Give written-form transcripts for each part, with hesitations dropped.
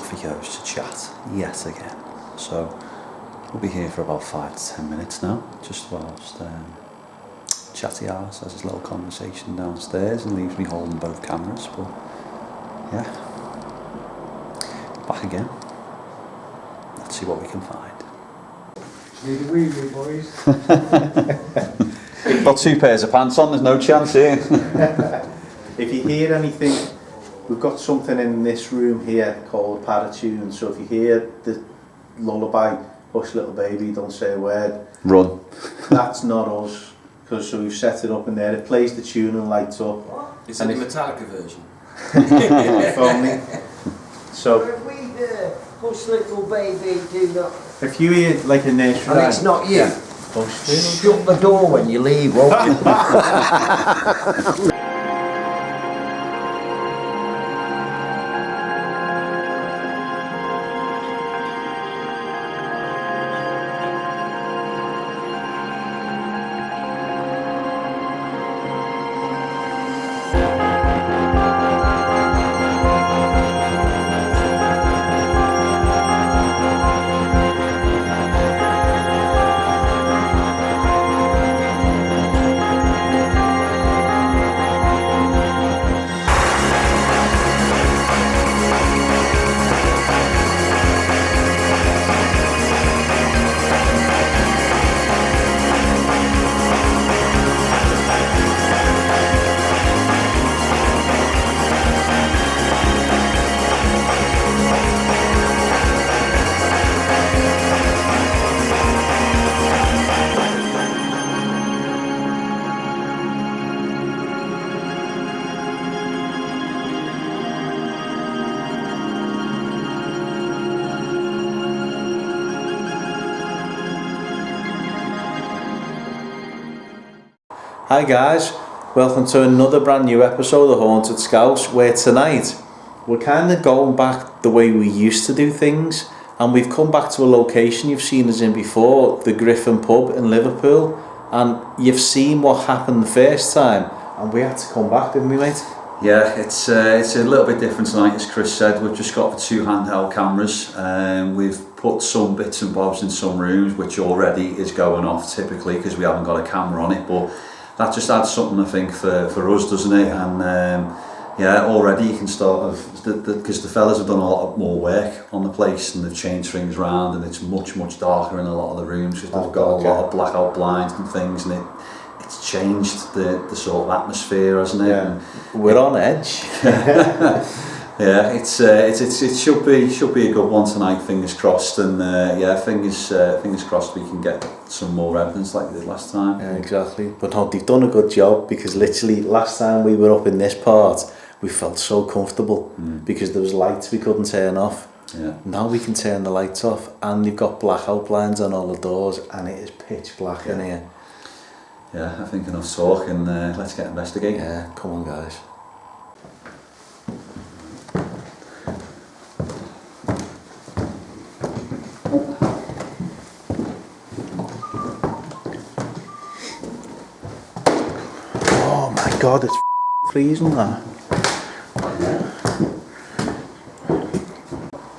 coffee goes to chat yet again. So we'll be here for about 5 to 10 minutes now, just whilst Chatty Arse has his little conversation downstairs and leaves me holding both cameras. But yeah, back again. Let's see what we can find. Need a wee bit, boys. Got 2 pairs of pants on, there's no chance here. If you hear anything, we've got something in this room here called Paratune, so if you hear the lullaby, hush little baby, don't say a word, Run. that's not us, because so we've set it up in there, it plays the tune and lights up. Is it the Metallica version? If only. So if we hush little baby, do not. if you hear like a nursery And it's not you. yeah, hush little Shut the door when you leave, won't you? Hi guys, welcome to another brand new episode of Haunted Scouse, where tonight we're kind of going back the way we used to do things, and we've come back to a location you've seen us in before, the Griffin pub in Liverpool, and you've seen what happened the first time, and we had to come back, didn't we, mate? Yeah, it's a little bit different tonight, as Chris said. We've just got the 2 handheld cameras. We've put some bits and bobs in some rooms, which already is going off typically because we haven't got a camera on it, but that just adds something, I think, for us, doesn't it? And yeah, already you can start because the fellas have done a lot more work on the place and they've changed things around, and it's much darker in a lot of the rooms because they've got a lot of blackout blinds and things, and it's changed the sort of atmosphere, hasn't it? Yeah, we're on edge. Yeah, it should be a good one tonight. Fingers crossed, and yeah, fingers crossed we can get some more evidence like we did last time. Yeah, exactly. But no, they've done a good job, because literally last time we were up in this part, we felt so comfortable because there was lights we couldn't turn off. Yeah. Now we can turn the lights off, and they've got blackout blinds on all the doors, and it is pitch black in here. Yeah, I think enough talk, and let's get investigating. Yeah, come on guys. Oh my god, it's freezing now.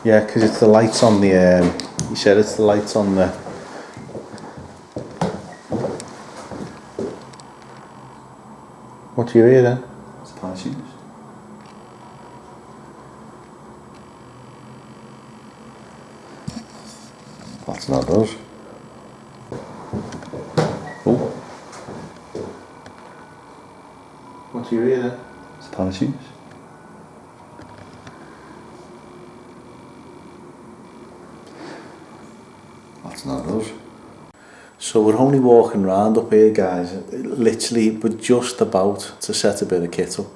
Yeah, because it's the lights on the, you said it's the lights on the... What do you hear then? It's parachutes. That's not us. Oh. What do you hear then? It's parachutes. That's not us. So we're only walking around up here, guys. Literally, we're just about to set a bit of kit up,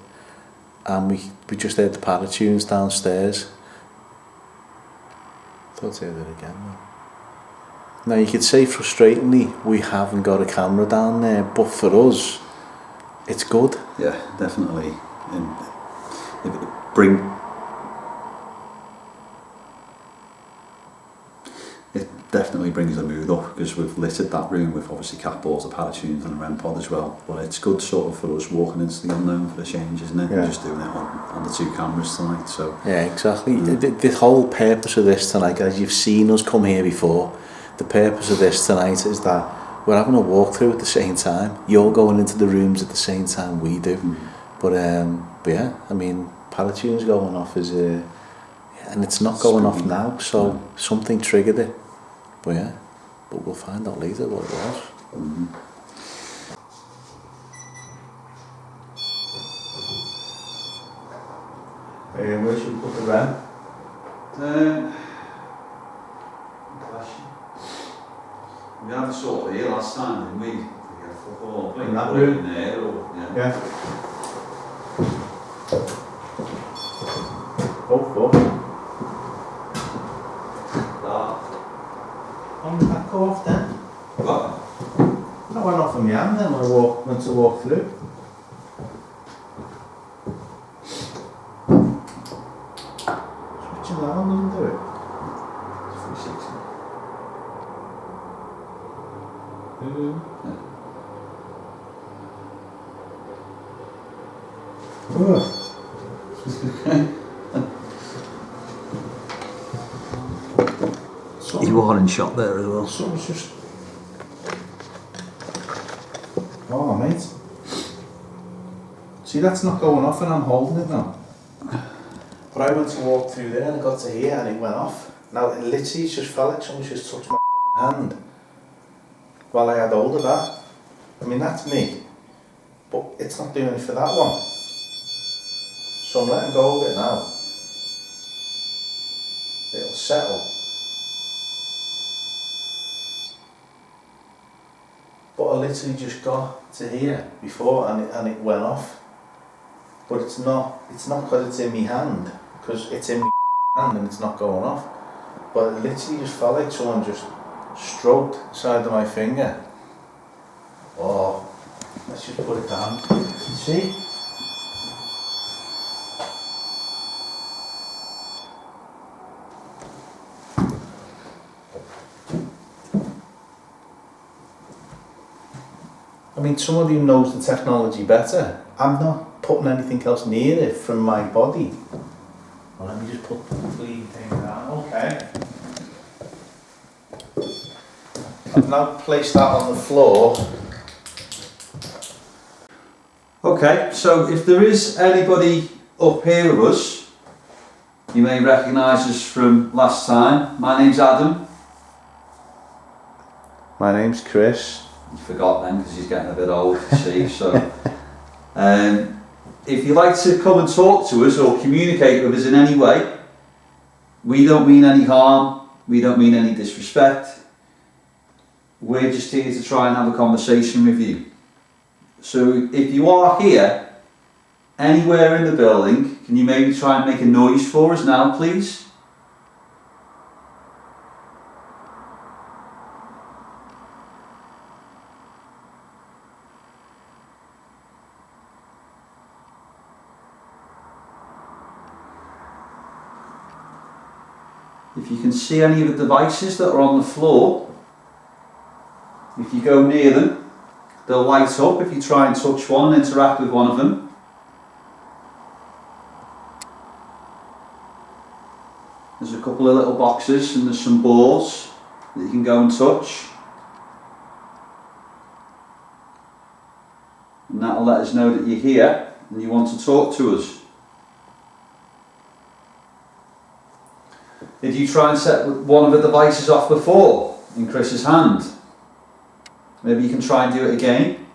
and we just heard the paratunes downstairs. Thought I heard it again though. Now you could say frustratingly we haven't got a camera down there, but for us, it's good. Yeah, definitely. And definitely brings the mood up because we've littered that room with obviously cat balls, the paratunes and the REM pod as well. But it's good sort of for us walking into the unknown for the change, isn't it? Yeah. Just doing it on the 2 cameras tonight. So Yeah, exactly. The whole purpose of this tonight, guys, you've seen us come here before. The purpose of this tonight is that we're having a walkthrough at the same time. You're going into the rooms at the same time we do. But yeah, I mean, Paratune's going off is and it's not going off now, so something triggered it. But yeah, but we'll find out later what it was. Where should we put the REM? Question. We had a sort of here last time, didn't we? We had a football. In that room? In there, or, Yeah. Go for it. When did that go off then? What? That went off in my hand then when I went to walk through. Switching that on doesn't do it. 360. You are in shot there as well. Something's just... Oh mate. See, that's not going off and I'm holding it now. But I went to walk through there and I got to here and it went off. Now it literally just felt like someone just touched my hand while I had hold of that. I mean, that's me. But it's not doing it for that one. So I'm letting go of it now. It'll settle. But I literally just got to here before and it went off. But it's not because it's in my hand, because it's in my hand and it's not going off. But it literally just felt like someone just stroked the side of my finger. Oh, let's just put it down. See? I mean, somebody who knows the technology better, I'm not putting anything else near it from my body. Well, let me just put the bleeding thing down. Okay. I've now placed that on the floor. Okay, so if there is anybody up here with us, you may recognise us from last time. My name's Adam. My name's Chris. You forgot then because he's getting a bit old to see. So, if you'd like to come and talk to us or communicate with us in any way, we don't mean any harm, we don't mean any disrespect. We're just here to try and have a conversation with you. So if you are here, anywhere in the building, can you maybe try and make a noise for us now, please? If you can see any of the devices that are on the floor, if you go near them, they'll light up if you try and touch one and interact with one of them. There's a couple of little boxes and there's some balls that you can go and touch. And that'll let us know that you're here and you want to talk to us. Did you try and set one of the devices off before in Chris's hand? Maybe you can try and do it again.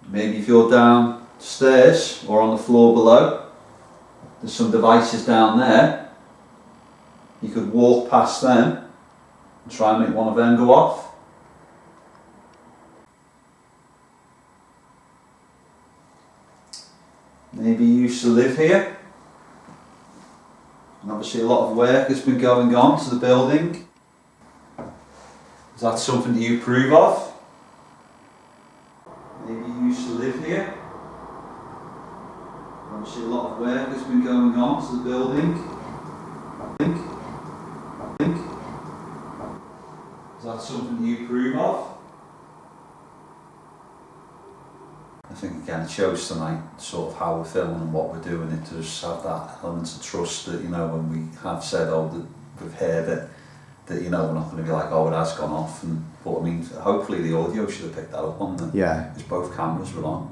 Maybe if you're downstairs or on the floor below, there's some devices down there. You could walk past them and try and make one of them go off. Maybe you used to live here. And obviously a lot of work has been going on to the building. Is that something that you approve of? Obviously a lot of work has been going on to the building. I think. Is that something you approve of? I think again it shows tonight sort of how we're filming and what we're doing. It does have that element of trust that, you know, when we have said, oh, that we've heard it, that, you know, we're not going to be like, oh, it has gone off. And but I mean, hopefully the audio should have picked that up on the, because both cameras were on.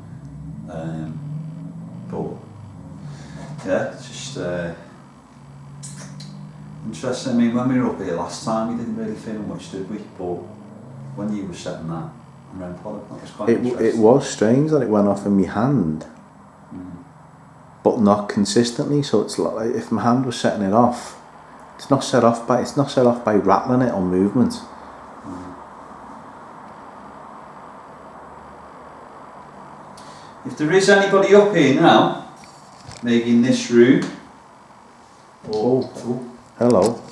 But yeah, it's just interesting. I mean, when we were up here last time, we didn't really film much, did we? But when you were setting that REM pod, that was quite interesting. It was strange that it went off in my hand, but not consistently. So it's like if my hand was setting it off, it's not set off by rattling it or movement. If there is anybody up here now, maybe in this room. Oh, hello.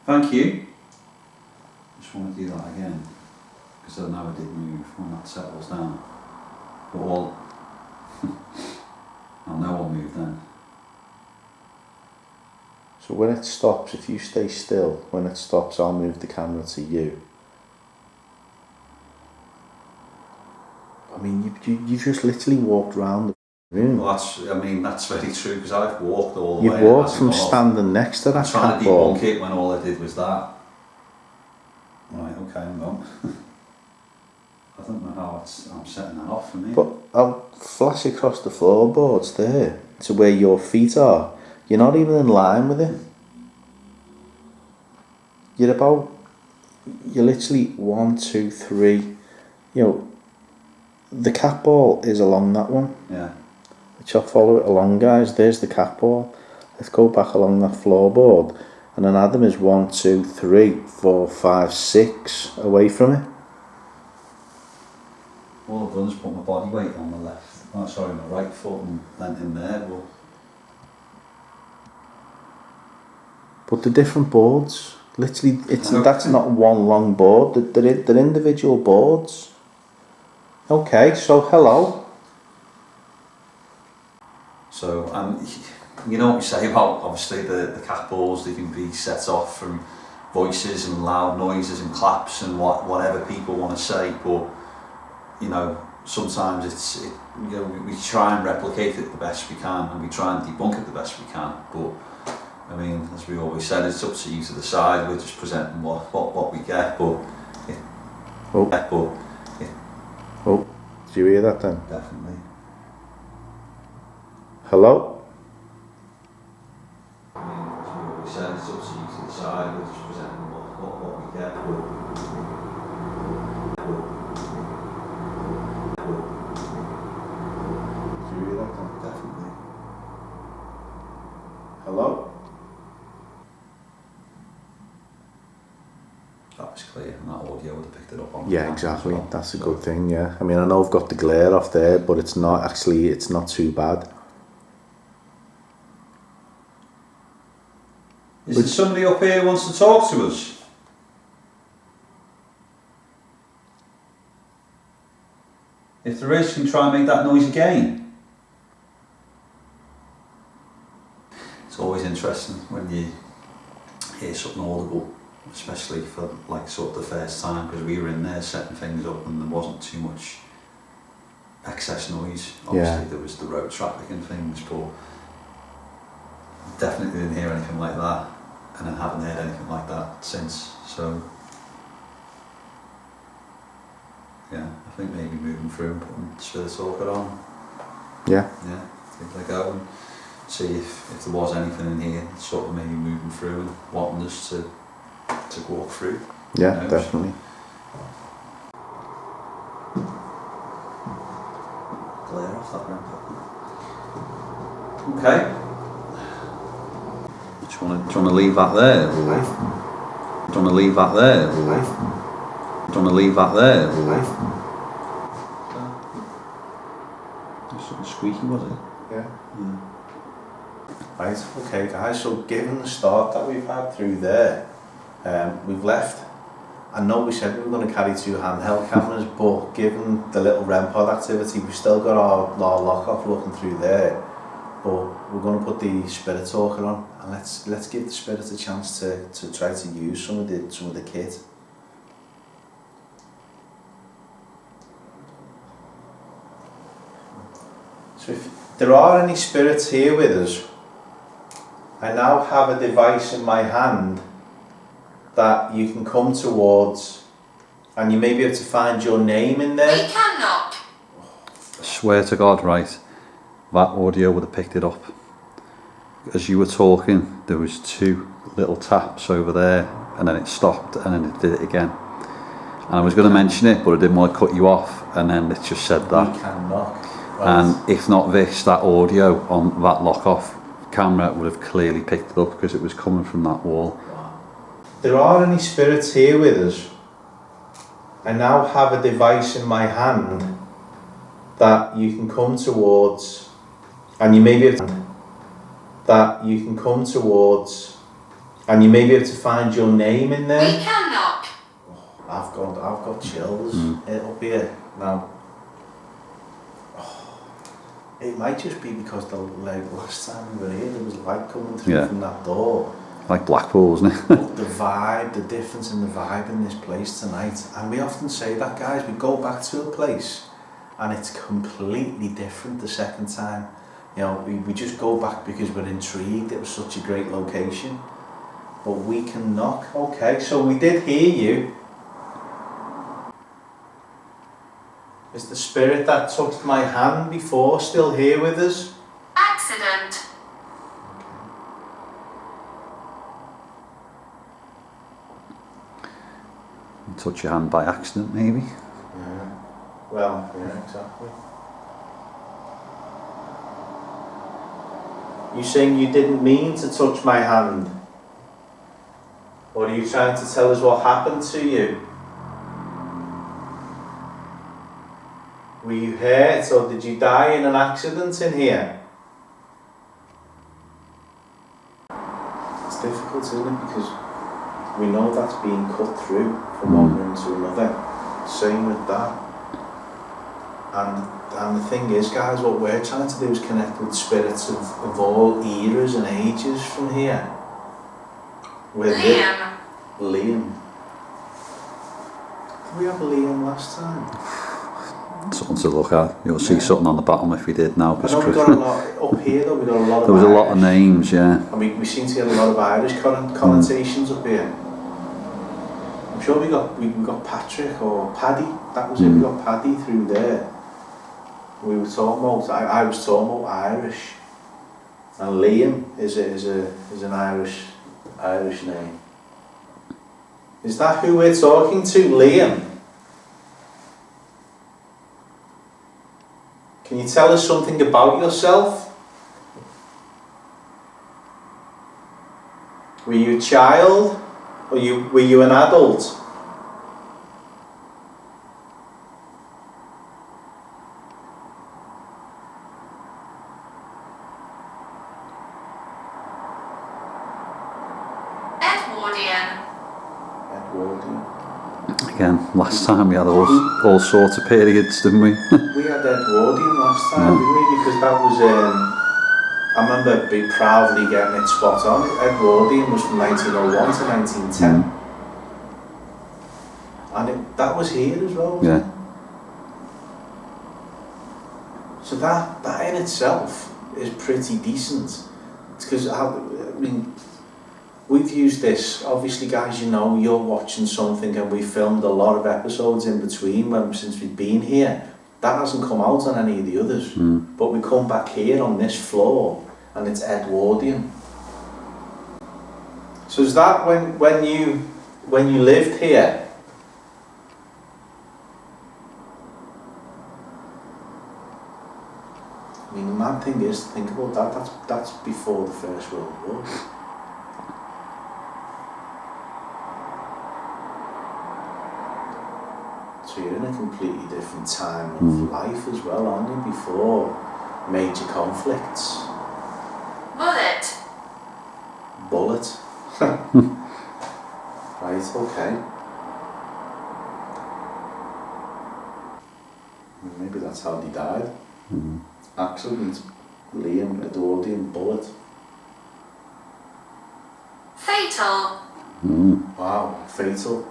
Thank you. Just want to do that again, because I know I did move when that settles down. But all, well, no one moved then. So when it stops, if you stay still, when it stops, I'll move the camera to you. I mean, you just literally walked around the room. Well, that's very true, because I've walked all the way. You've walked from standing next to that trying to cat ball. debunk it when all I did was that. Right, okay, I'm gone. I don't know how I'm setting that off for me. But I'll flash across the floorboards there to where your feet are. You're not even in line with it. You're literally 1, 2, 3. You know, the cat ball is along that one. Yeah. Which I'll follow it along, guys. There's the cat ball. Let's go back along that floorboard. And then Adam is 1, 2, 3, 4, 5, 6 away from it. All I've done is put my body weight on my my right foot and went in there. But the different boards, literally, that's not one long board. They're individual boards. Okay, so hello. So, you know what you say about obviously the cat balls, they can be set off from voices and loud noises and claps and whatever people want to say, but you know, sometimes we try and replicate it the best we can, and we try and debunk it the best we can, but I mean, as we always said, it's up to you to decide. We're just presenting what we get, but Oh, did you hear that then? Definitely. Hello? I mean, as we always said, it's up to you to decide. We're just presenting what we get, but Did you hear that then? definitely. Hello? That was clear, and that audio would have picked it up on. Yeah, exactly. That's a good thing, yeah. I mean, I know I've got the glare off there, but it's not too bad. Is there somebody up here who wants to talk to us? If there is, can you try and make that noise again? It's always interesting when you hear something audible, especially for like sort of the first time, because we were in there setting things up and there wasn't too much excess noise. Obviously there was the road traffic and things, but definitely didn't hear anything like that, and I haven't heard anything like that since. So yeah, I think maybe moving through and putting Spirit Talker on. Yeah. Yeah, give it a go and see if there was anything in here, sort of maybe moving through and wanting us to walk through. Yeah, definitely. Glare off that ramp. Okay. Do you want to leave that there? Or do you want to leave that there? Or do you want to leave that there? Or something squeaky, was it? Yeah. Right, okay guys, so given the start that we've had through there, we've left I know we said we were going to carry 2 handheld cameras, but given the little REM pod activity, we've still got our lock-off looking through there. But we're going to put the Spirit Talker on, and let's give the Spirit a chance to try to use some of the kit. So if there are any spirits here with us, I now have a device in my hand that you can come towards, and you may be able to find your name in there. We cannot. I swear to God, right, that audio would have picked it up. As you were talking, there was 2 little taps over there, and then it stopped, and then it did it again. And I was going to mention it, but I didn't want to cut you off, and then it just said that. We cannot. Right. And if not this, that audio on that lock-off camera would have clearly picked it up because it was coming from that wall. There are any spirits here with us. I now have a device in my hand that you can come towards, and you may be able to, find your name in there. We cannot. I've got chills up here now. It might just be because last time we were here there was light coming through from that door. Like Blackpool, isn't it? But the difference in the vibe in this place tonight, and we often say that, guys, we go back to a place and it's completely different the second time. You know, we just go back because we're intrigued, it was such a great location. But we can knock. Okay, so we did hear you. Is the spirit that touched my hand before still here with us? Accident. Touch your hand by accident, maybe. Yeah. Well, yeah, exactly. You saying you didn't mean to touch my hand? Or are you trying to tell us what happened to you? Were you hurt or did you die in an accident in here? It's difficult, isn't it? Because we know that's being cut through from one room to another. Same with that. And the thing is, guys, what we're trying to do is connect with spirits of all eras and ages from here. Liam. Liam. Did we have a Liam last time? Something to look at. You'll see something on the bottom if we did now. I know we've got a lot up here though, we've got a lot of there was Irish. a lot of names, yeah. And we seem to get a lot of Irish connotations up here. I'm sure we got Patrick or Paddy, that was it, we got Paddy through there. We were talking about, I was talking about Irish. And Liam is an Irish name. Is that who we're talking to, Liam? Can you tell us something about yourself? Were you a child? Or were you an adult? Edwardian. Again, last time we had all sorts of periods, didn't we? We had Edwardian last time, didn't we? Because that was, I remember proudly getting it spot on. Edwardian was from 1901 to 1910. And that was here as well, wasn't it? So that in itself is pretty decent. It's because, we've used this, obviously guys, you know, you're watching something and we filmed a lot of episodes in between since we've been here. That hasn't come out on any of the others. But we come back here on this floor and it's Edwardian. So is that when you lived here? I mean, the mad thing is, think about that, that's before the First World War. So you're in a completely different time of life as well, aren't you? Before major conflicts. Bullet. Right, okay. Maybe that's how they died. Accident. Liam Edwardian bullet. Fatal. Wow, fatal.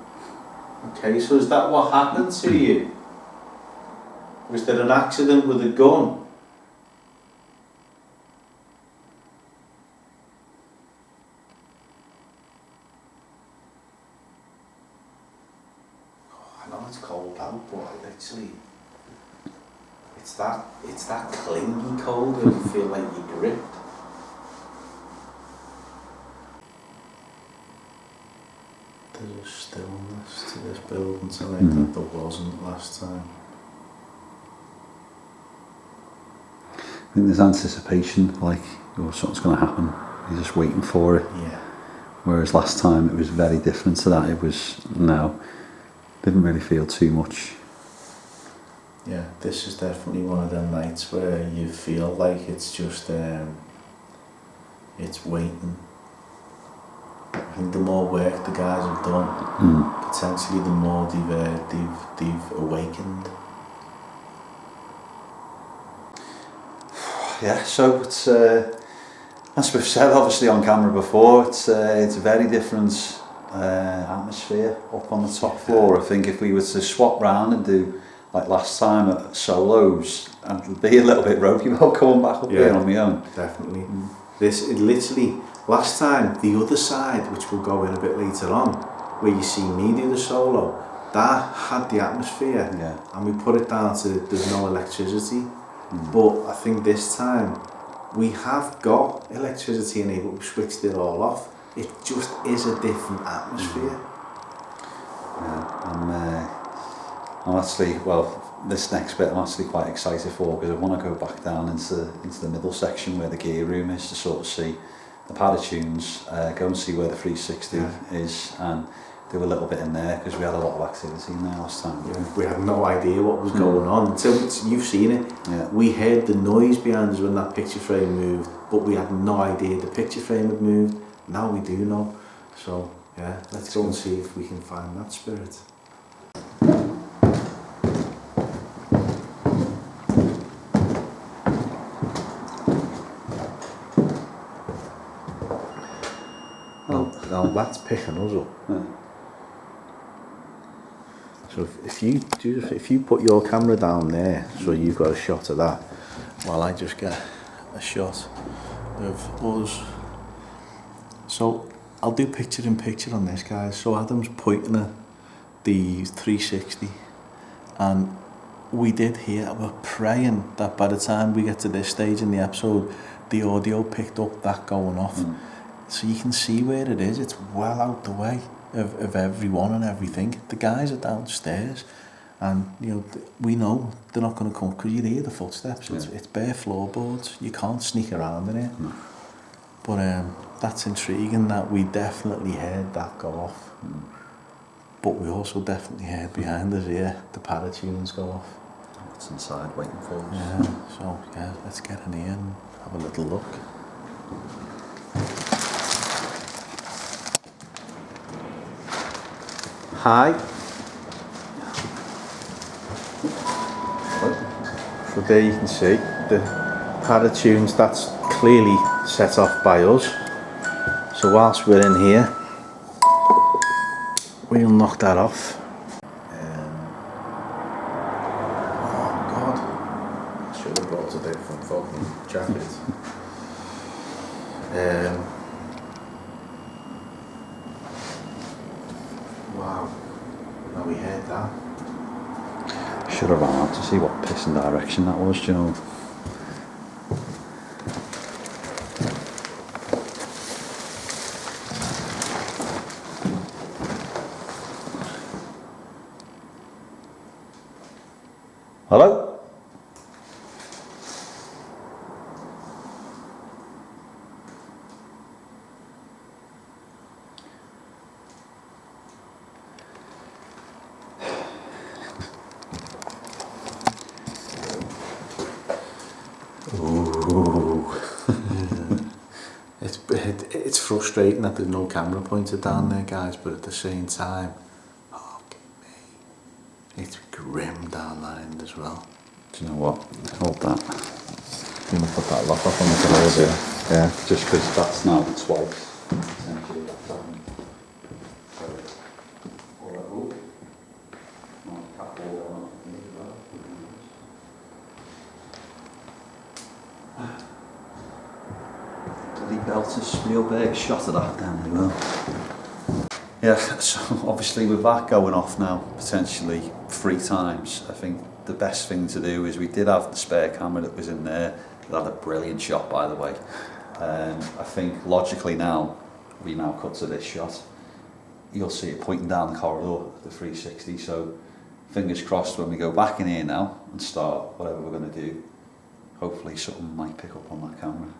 Okay, so is that what happened to you? Was there an accident with a gun? Oh, I know it's cold out, but actually, it's that clingy cold where you feel like you're gripped. There's a stillness to this building tonight that there wasn't last time. I think there's anticipation, like, oh, something's going to happen. You're just waiting for it. Yeah. Whereas last time it was very different to that. It was, didn't really feel too much. Yeah, this is definitely one of them nights where you feel like it's just, it's waiting. I think the more work the guys have done, potentially the more they've awakened. Yeah, so it's as we've said obviously on camera before, it's a very different atmosphere up on the top floor. I think if we were to swap round and do like last time at solos, I'd be a little bit ropey about coming back up here on my own. Definitely. Last time, the other side, which we'll go in a bit later on, where you see me do the solo, that had the atmosphere, and we put it down to there's no electricity. But I think this time we have got electricity in here, but we switched it all off. It just is a different atmosphere. Yeah, I'm actually, this next bit I'm actually quite excited for, because I want to go back down into the middle section where the gear room is to sort of see the Paratunes, go and see where the 360 is, and do a little bit in there, because we had a lot of activity in there last time. Yeah, we had no idea what was going on until you've seen it. Yeah. We heard the noise behind us when that picture frame moved, but we had no idea the picture frame had moved. Now we do know. So yeah, let's go and see if we can find that spirit. Now that's picking us up. Yeah. So if you put your camera down there, so you've got a shot of that, while I just get a shot of us. So I'll do picture in picture on this, guys. So Adam's pointing at the 360, and we did hear, we're praying that by the time we get to this stage in the episode, the audio picked up that going off. So you can see where it is. It's well out the way of everyone and everything. The guys are downstairs, and we know they're not going to come because you hear the footsteps. It's bare floorboards. You can't sneak around in it. But that's intriguing that we definitely heard that go off. But we also definitely heard behind us here the Paratunes go off. It's inside waiting for us. Yeah. So let's get in here and have a little look. Hi. So there you can see the Paratunes, that's clearly set off by us. So whilst we're in here, we'll knock that off. Oh God, I should have brought a different fucking jacket. Wow, now we heard that. Should have run out to see what pissing direction that was, do you know? Hello? It's frustrating that there's no camera pointed down there, guys, but at the same time, fucking me, it's grim down that end as well. Do you know what? Hold that. I'm gonna put that lock off on the door there. Yeah. Just because that's now the twice. Essentially, that's happened. So, all that up. Not a cap all going on. Bloody belter Spielberg shot at that down as well. Yeah, so obviously with that going off now, potentially 3 times, I think the best thing to do is we did have the spare camera that was in there. It had a brilliant shot, by the way. I think logically now, we now cut to this shot. You'll see it pointing down the corridor, the 360, so fingers crossed when we go back in here now and start whatever we're going to do, hopefully something might pick up on that camera.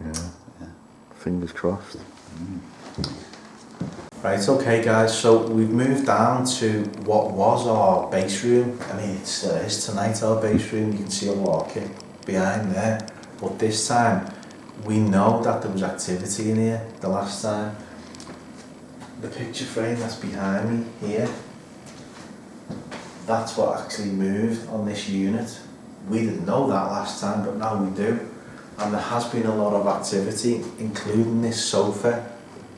Yeah. Fingers crossed. Right, okay guys, so we've moved down to what was our base room. I mean, it still is tonight our base room. You can see a wall kit behind there. But this time, we know that there was activity in here the last time. The picture frame that's behind me here, that's what actually moved on this unit. We didn't know that last time, but now we do. And there has been a lot of activity, including this sofa.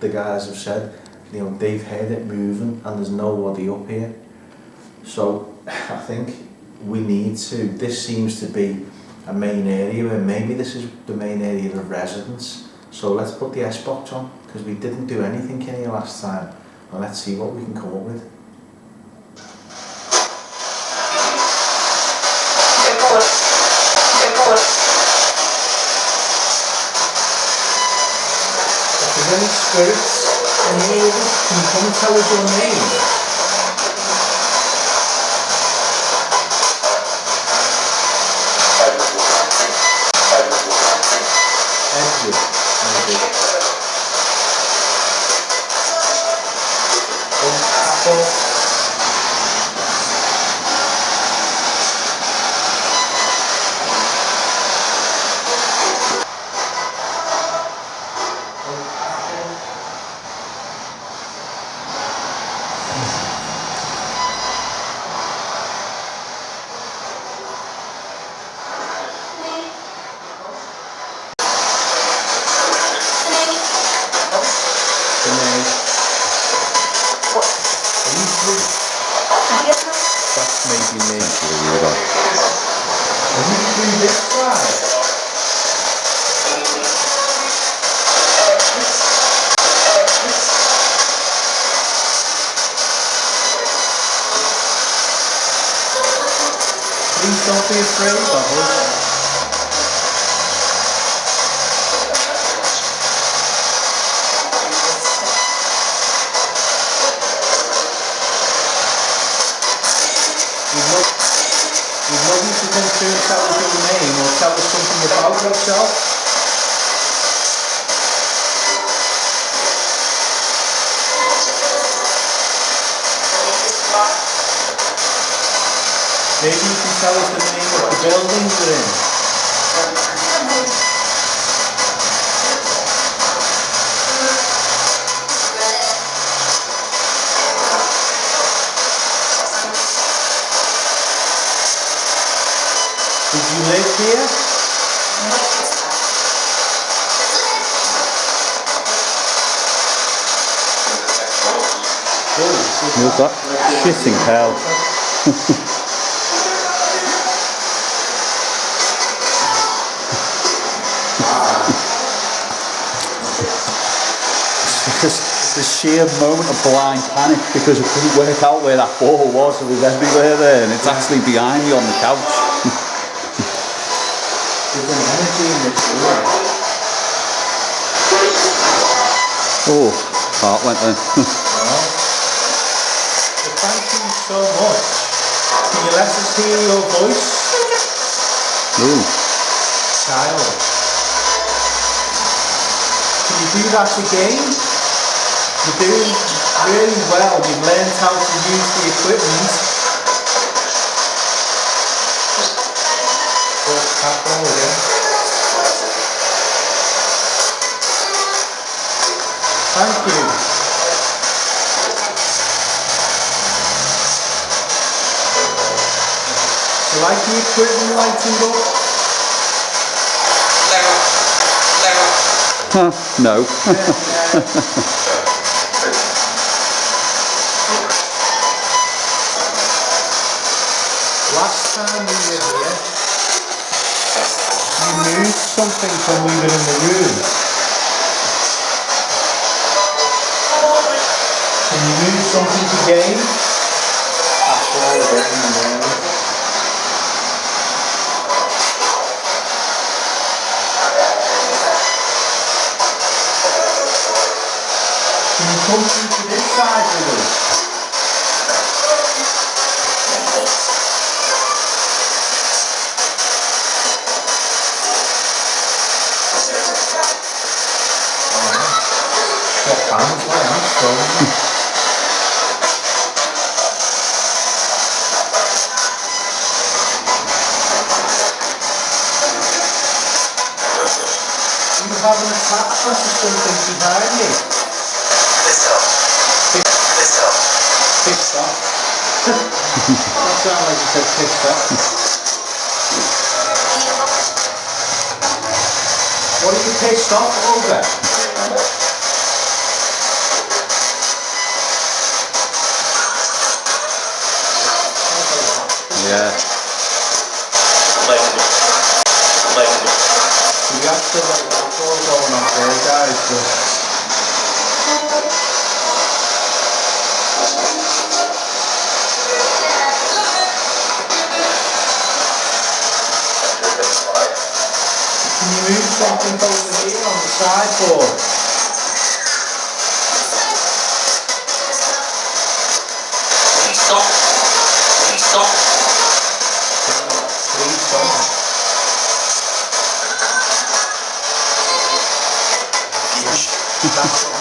The guys have said, you know, they've heard it moving and there's nobody up here. So I think we need to, this seems to be a main area, and maybe this is the main area of residence. So let's put the S-box on, because we didn't do anything in here last time, and let's see what we can come up with. If there's any spirits in here, can you come and tell us your name? That's maybe me. Are you through this side? Please don't be afraid, Bubbles. We'd love you to come through and tell us your name or tell us something about yourself. Maybe you can tell us the name of the building we're in. Did you live here? What's that? Shitting hell. The sheer moment of blind panic because I couldn't work out where that ball was. It was everywhere there, and it's actually behind me on the couch. There's an energy in this room. Oh, heart went then. Well, thank you so much. Can you let us hear your voice? Ooh. Child. Can you do that again? You're doing really well. You've learned how to use the equipment. Oh, tap roll again. Thank you. So you like the equipment lighting up? No. Last time we were here, you moved something when we were in the room. Can you move something again? That's all again, Can you come through to this side with us? What bands like I'm strong. You have an attachment to something behind you. Pissed off. That sounded like you said pissed off. What are you pissed off over? Yeah. We have to like that's all going off there, guys. But can you move something over here on the sideboard? Please don't. That's what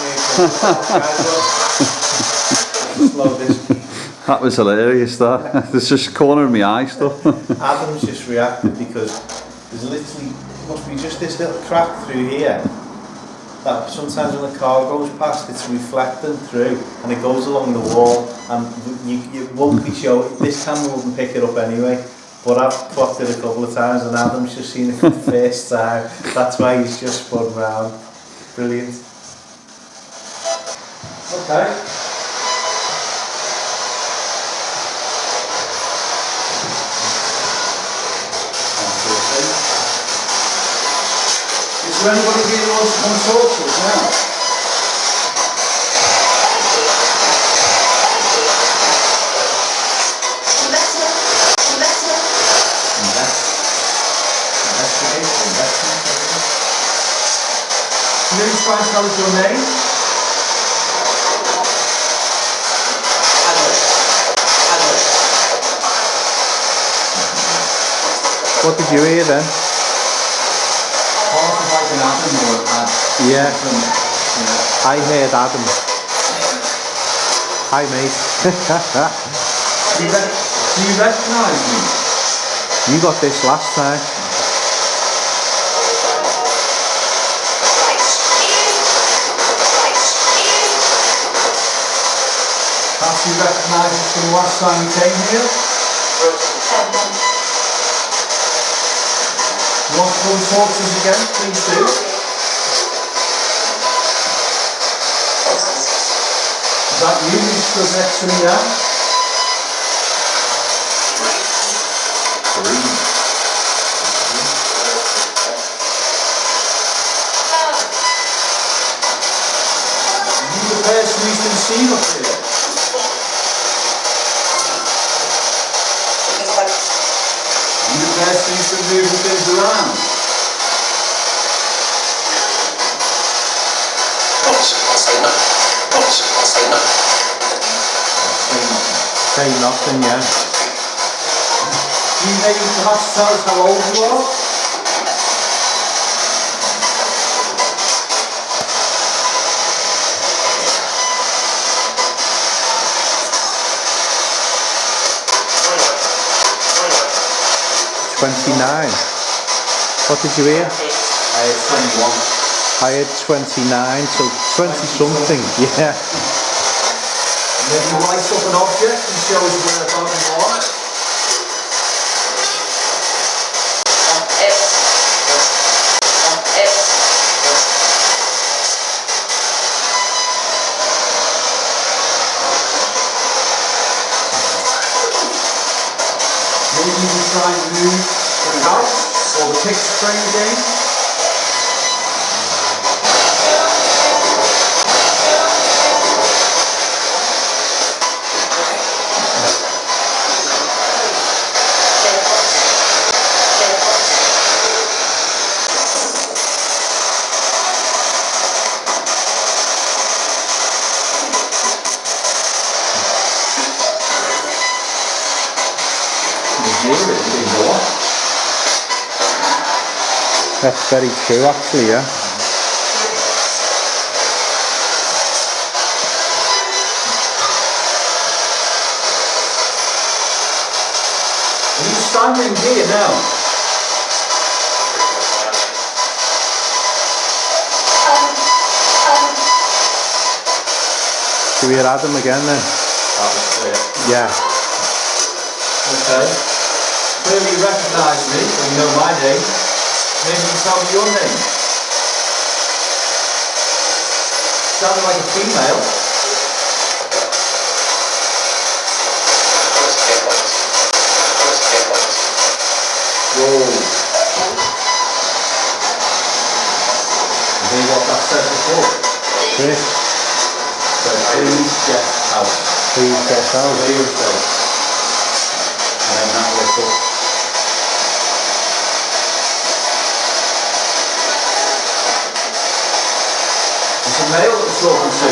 we're slow this. That was hilarious, that. There's just corner of my eye stuff. Adam's just reacted because there's literally, must be just this little crack through here that sometimes when the car goes past it's reflecting through and it goes along the wall and you won't be sure, this camera wouldn't pick it up anyway, but I've clocked it a couple of times and Adam's just seen it for the first time. That's why he's just spun round. Brilliant. Okay. Is there anybody here who wants to come and talk to us now? Can you try and tell us your name? What did you hear then? Yeah. I heard Adam. Hi mate. Do you recognise me? You got this last time. Can't you recognise us from the last time you came here? You want to come and talk to us again? Please do. Is that you who stood next to me now? Green. Are you the person who's been seen up here? Are you the person who's been moving things around? Say nothing, yeah. Can you maybe perhaps tell us how old you are? What did you hear? I had 21. I had 29, so 20 something, yeah. And then you light up an object and show us whereabouts you are. choose the couch or the picture frame game. That's very true, actually, yeah. Are you standing here now? Do we hear Adam again then? That was clear. Yeah. Okay. Clearly you recognise me, or you know my name. Maybe you can tell me your name. Sounded like a female. Whoa. You hear what that said before? Chris, So please get out. please get out. Please go. And then that little. It's a male that we're talking to.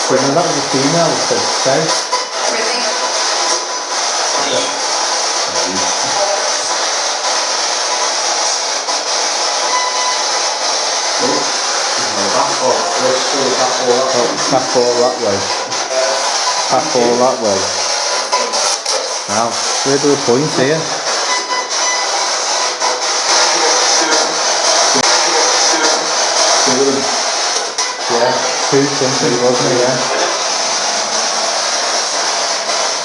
But no, that was a female, it said Scouse. Back all that way. Back all that way. Now, we're to a point here. Yeah, two something, wasn't it? Yeah.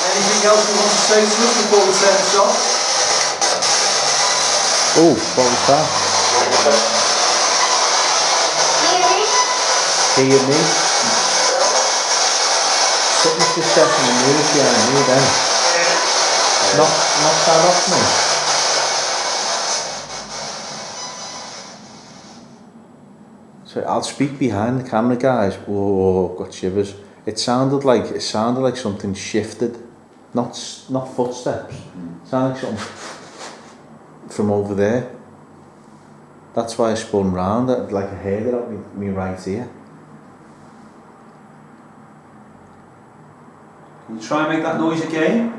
Anything else you want to say to us before we turn this off? Oh, what was that? Hear me? Something's just definitely moved behind me then. Knock that off me. So I'll speak behind the camera, guys. Whoa, got shivers. It sounded like something shifted, not footsteps. It sounded like something from over there. That's why I spun round. Like I heard it at me right here. Can you try and make that noise again?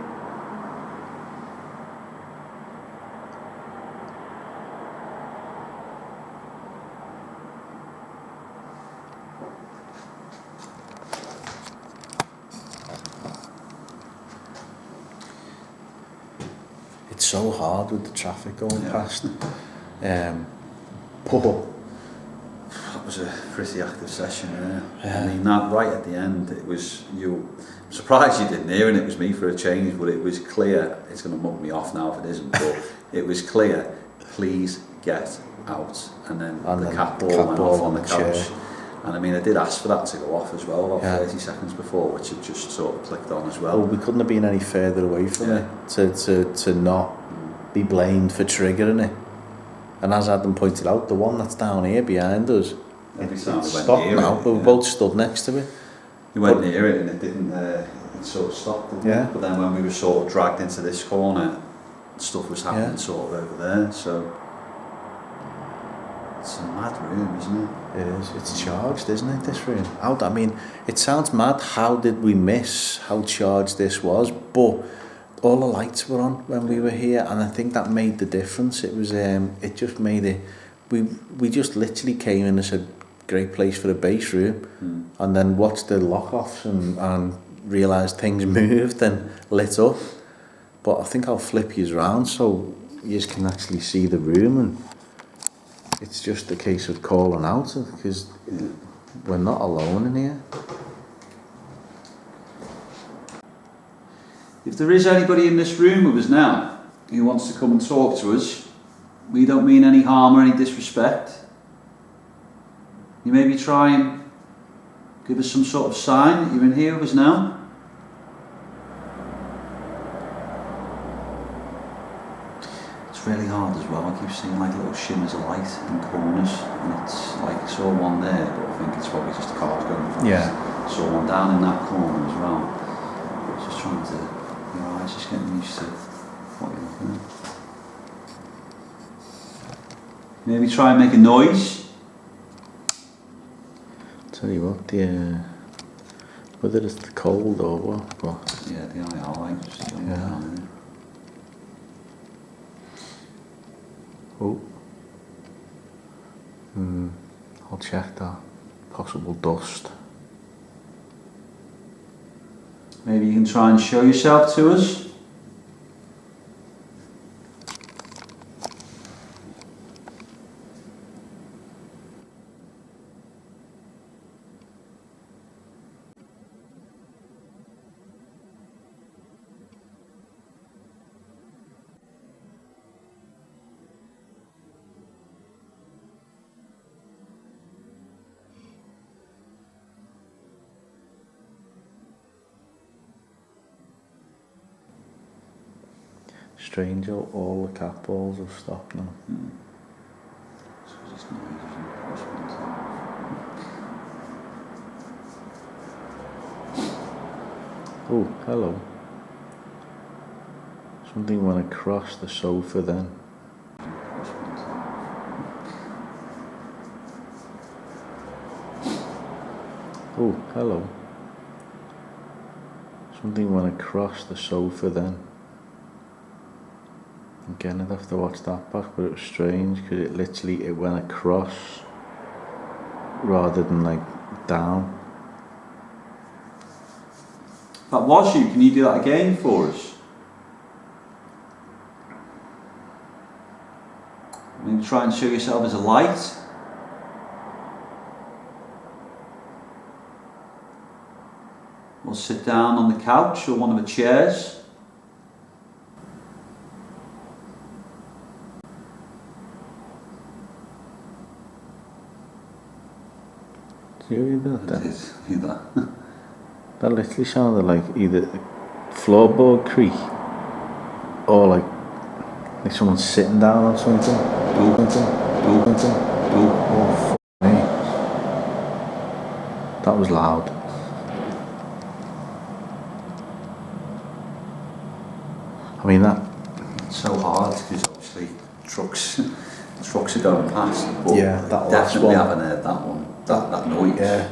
It's so hard with the traffic going past. That was a pretty active session, yeah. I mean, that right at the end, it was you. I'm surprised you didn't hear, and it was me for a change, but it was clear. It's going to mug me off now if it isn't, but it was clear. Please get out, and then the cat ball went off on the couch. Chair. And I mean, I did ask for that to go off as well, about 30 seconds before, which it just sort of clicked on as well. Well, we couldn't have been any further away from it to not be blamed for triggering it. And as Adam pointed out, the one that's down here behind us, Every time we went stopped near now, it, but we both stood next to it. We went near it and it didn't, it sort of stopped, didn't it? But then when we were sort of dragged into this corner, stuff was happening sort of over there, so it's a mad room, isn't it? It is. It's charged, isn't it, this room? I mean, it sounds mad. How did we miss how charged this was? But all the lights were on when we were here, and I think that made the difference. It was, it just made it. We just literally came in and said, great place for a base room, and then watched the lock-offs and realised things moved and lit up. But I think I'll flip you around so you can actually see the room, and it's just a case of calling out because we're not alone in here. If there is anybody in this room with us now who wants to come and talk to us, we don't mean any harm or any disrespect. You maybe try and give us some sort of sign that you're in here with us now. It's really hard as well. I keep seeing like little shimmers of light in corners, and it's like I saw one there, but I think it's probably just the cars going past. Yeah. Saw one down in that corner as well. Just trying to, your eyes just getting used to what you're looking at. Maybe try and make a noise. Tell you what, whether it's the cold or what, but Yeah, the IR light just going down there. oh, I'll check that. Possible dust. Maybe you can try and show yourself to us. Strange how all the cat balls have stopped now. So just noise isn't possible to. Oh, hello. Something went across the sofa then. Oh, hello. Something went across the sofa then. Again, I'd have to watch that back, but it was strange because it went across rather than like down. That was you. Can you do that again for us? Maybe try and show yourself as a light. Or sit down on the couch or one of the chairs. Did you hear that then? It is, hear that. That literally sounded like either a floorboard creak or like someone sitting down on something. Oh, Oh, f*** me. That was loud. I mean that. It's so hard because obviously trucks are going past. But Yeah, that last definitely one. haven't heard that one. That noise. Yeah.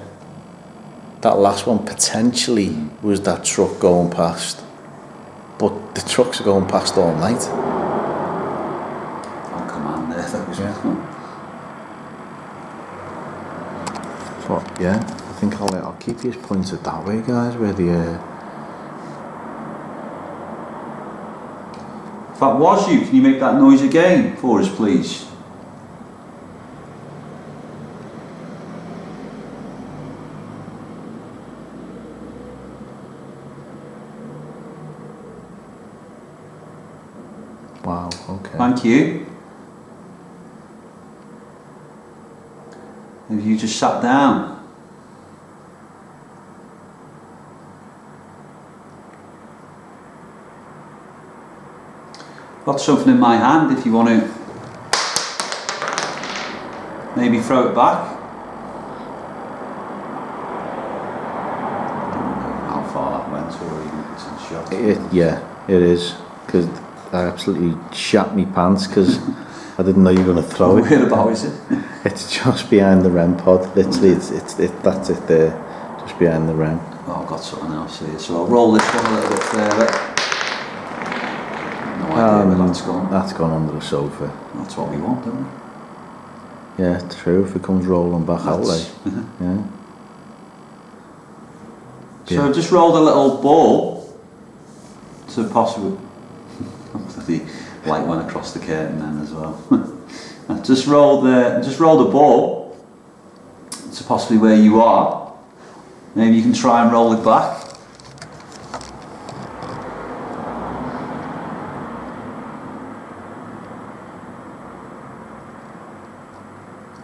That last one potentially was that truck going past, but the trucks are going past all night. On command there, that was. Yeah. But yeah, I think I'll keep you pointed that way, guys. Where the If that was you, can you make that noise again for us, please? wow, okay. Thank you. Have you just sat down? Got something in my hand if you want to maybe throw it back. I don't know how far that went or even if it's in shot. Yeah, it is, because I absolutely shat me pants because I didn't know you were going to throw it. Whereabout is it? It's just behind the REM pod. Literally, that's it there, just behind the REM. Oh, I've got something else here, so I'll roll this one a little bit further. No idea where that's gone. That's gone under the sofa. That's what we want, don't we? Yeah, true. If it comes rolling back out, like, yeah. So I've just rolled a little ball to possibly. The light went across the curtain then as well. I've just rolled a ball to possibly where you are. Maybe you can try and roll it back.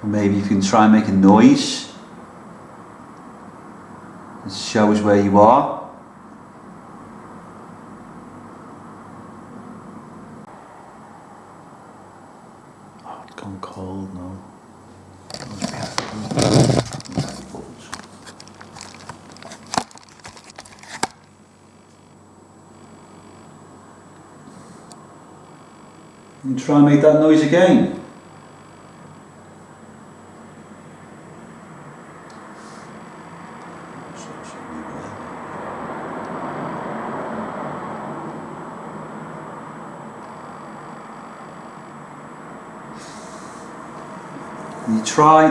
Or maybe you can try and make a noise. It shows where you are. And try and make that noise again. You try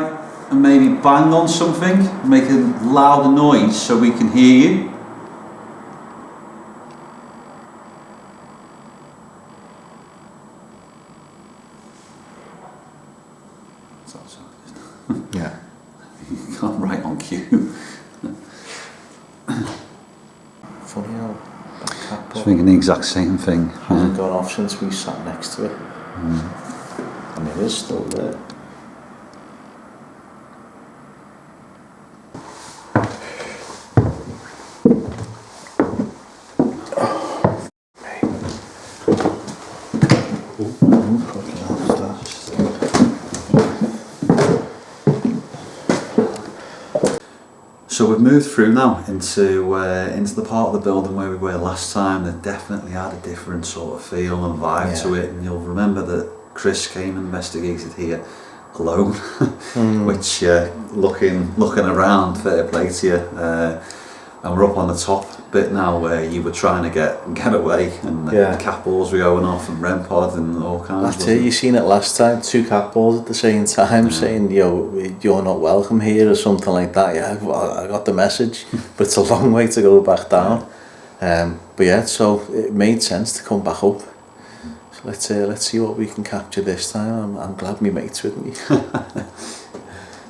and maybe bang on something, make a louder noise so we can hear you. Yeah. I'm right on cue. Funny how that cat I was thinking the exact same thing. hasn't gone off since we sat next to it. And it is still there. So we've moved through now into the part of the building where we were last time. That definitely had a different sort of feel and vibe to it, and you'll remember that Chris came and investigated here alone, which looking around, fair play to you. And we're up on the top bit now where you were trying to get away, and the cat balls were going off and REM pod and all kinds. That's it, you seen it last time, 2 cat balls at the same time saying, you're not welcome here or something like that. Yeah, well, I got the message, but it's a long way to go back down. But yeah, so it made sense to come back up. So let's see what we can capture this time. I'm glad my mate's with me.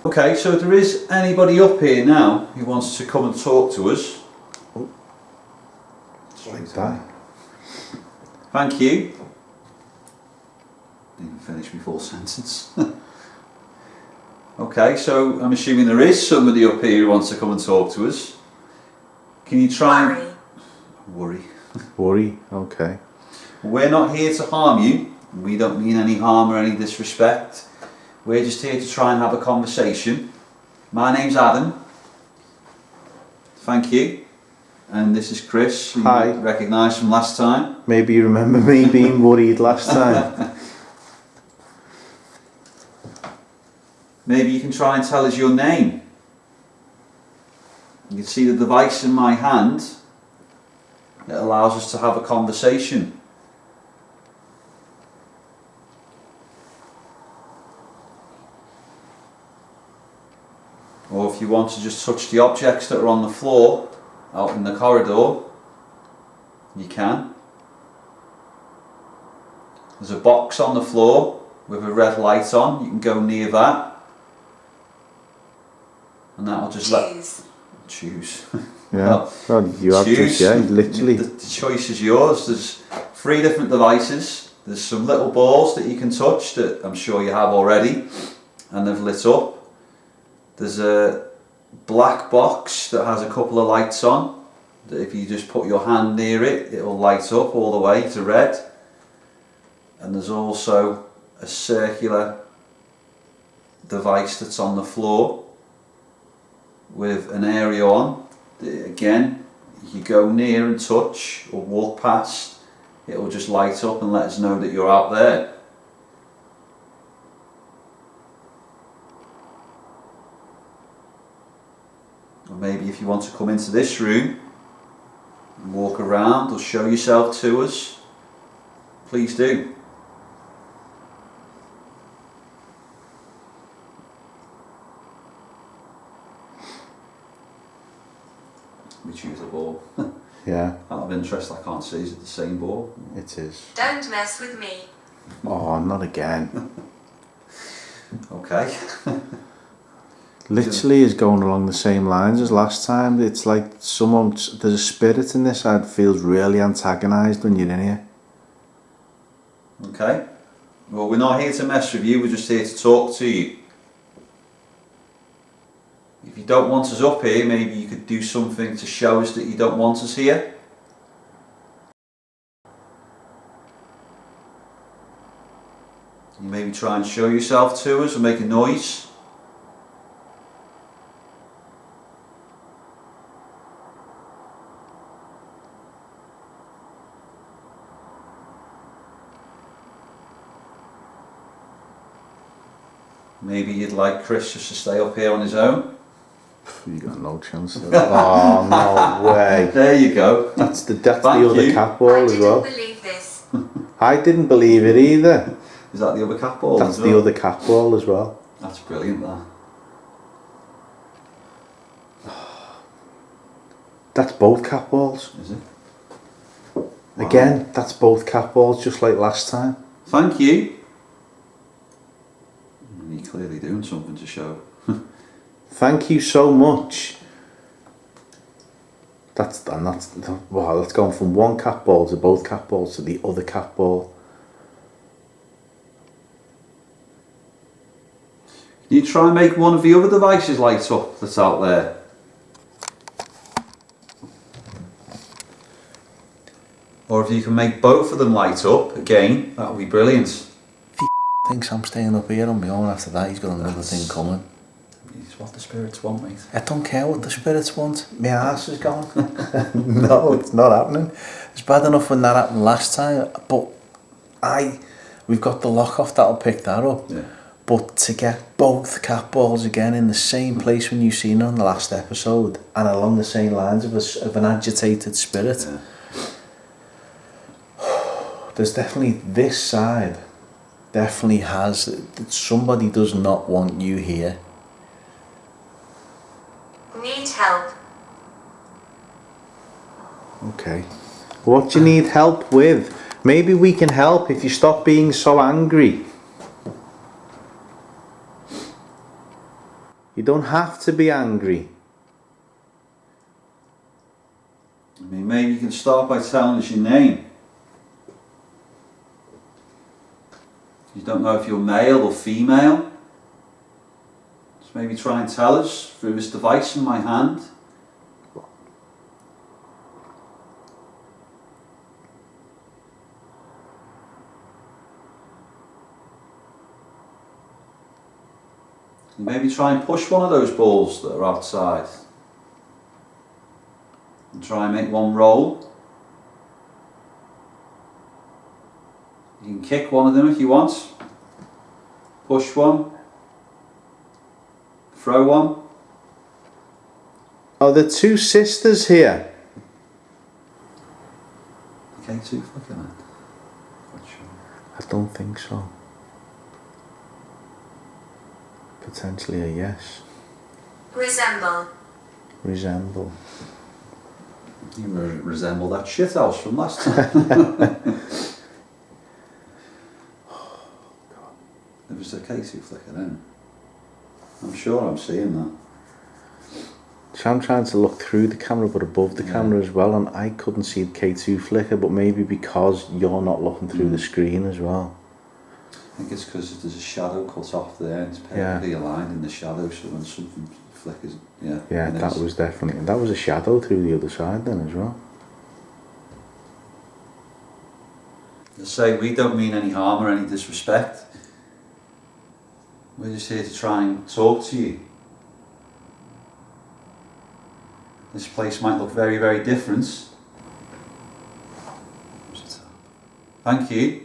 Okay, so if there is anybody up here now who wants to come and talk to us. Like that. Thank you. Didn't finish my full sentence. Okay, so I'm assuming there is somebody up here who wants to come and talk to us. Can you try and... Worry, okay. We're not here to harm you. We don't mean any harm or any disrespect. We're just here to try and have a conversation. My name's Adam. Thank you. And this is Chris, who Hi. you recognised from last time. Maybe you remember me being worried last time. Maybe you can try and tell us your name. You can see the device in my hand. It allows us to have a conversation. Or if you want to just touch the objects that are on the floor out in the corridor, you can. There's a box on the floor with a red light on. You can go near that, and that'll just choose. Yeah, well, you have choose. to, literally. The choice is yours. There's 3 different devices. There's some little balls that you can touch that I'm sure you have already, and they've lit up. There's a black box that has a couple of lights on, that if you just put your hand near it, it will light up all the way to red. And there's also a circular device that's on the floor with an area on. Again, you go near and touch or walk past, it will just light up and let us know that you're out there. Or maybe if you want to come into this room and walk around or show yourself to us, please do. We choose a ball. Yeah. Out of interest, I can't see, is it the same ball? It is. Don't mess with me. Oh, not again. Okay. Literally is going along the same lines as last time. It's like there's a spirit in this that feels really antagonised when you're in here. Okay. Well, we're not here to mess with you, we're just here to talk to you. If you don't want us up here, maybe you could do something to show us that you don't want us here. You maybe try and show yourself to us or make a noise. maybe you'd like Chris just to stay up here on his own. You got no chance of that. Oh, no way. There you go. That's the Thank other you. cat ball I as didn't well. believe this. I didn't believe it either. Is that the other cat ball? That's as the well? other cat ball as well. That's brilliant, that. That's both cat balls. Is it? Again, that's both cat balls, just like last time. Thank you. You're clearly doing something to show. Thank you so much. That's wow, that's gone from one cat ball to both cat balls to the other cat ball. Can you try and make one of the other devices light up that's out there? Or if you can make both of them light up, again, that would be brilliant. Thinks I'm staying up here on my own after that. He's got another thing coming. It's what the spirits want, mate. I don't care what the spirits want. My arse is gone. No, it's not happening. It's bad enough when that happened last time, but we've got the lock off that'll pick that up. Yeah. But to get both cat balls again in the same place when you've seen it on the last episode and along the same lines of an agitated spirit, Yeah. there's definitely this side. Definitely has. Somebody does not want you here. Need help. Okay. What do you need help with? Maybe we can help if you stop being so angry. You don't have to be angry. I mean, maybe you can start by telling us your name. You don't know if you're male or female. Just maybe try and tell us through this device in my hand. And maybe try and push one of those balls that are outside. And try and make one roll. You can kick one of them if you want. Push one. Throw one. Are there two sisters here? Okay, two flicker then. I don't think so. Potentially a yes. Resemble. Resemble. You resemble that shit house from last time. It was the K2 flicker then. I'm sure I'm seeing that. So I'm trying to look through the camera but above the camera as well, and I couldn't see the K2 flicker, but maybe because you're not looking through the screen as well. I think it's because there's a shadow cut off there and it's perfectly aligned in the shadow, so when something flickers, Yeah, that was definitely, that was a shadow through the other side then as well. They say we don't mean any harm or any disrespect. We're just here to try and talk to you. This place might look very, very different. Thank you.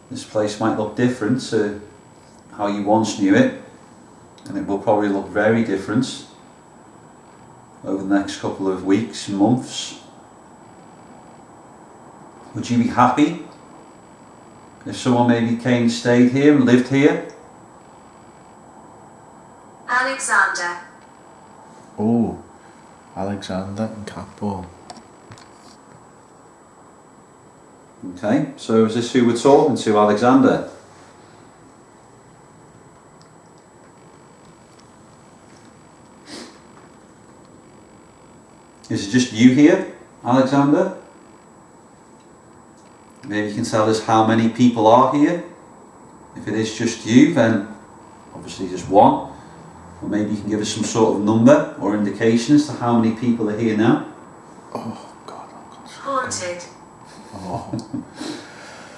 This place might look different to how you once knew it, and it will probably look very different over the next couple of weeks and months. Would you be happy if someone maybe came and stayed here and lived here? Alexander. Oh, Alexander and Catball. Okay, so is this who we're talking to, Alexander? Is it just you here, Alexander? Maybe you can tell us how many people are here. If it is just you, then obviously just one. Or maybe you can give us some sort of number or indication as to how many people are here now. Oh God, Haunted. oh.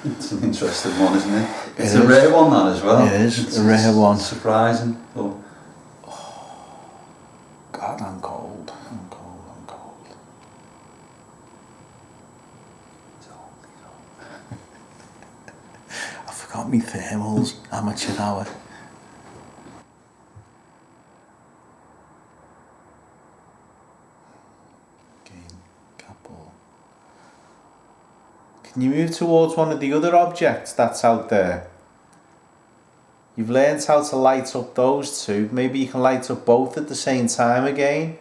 It's an interesting one, isn't it? It's a rare one, that as well. It is a rare one. Surprising. Oh. God, I'm cold. I'm cold. I'm cold. me thermals, amateur hour. Again, couple. Can you move towards one of the other objects that's out there? You've learned how to light up those two. Maybe you can light up both at the same time again.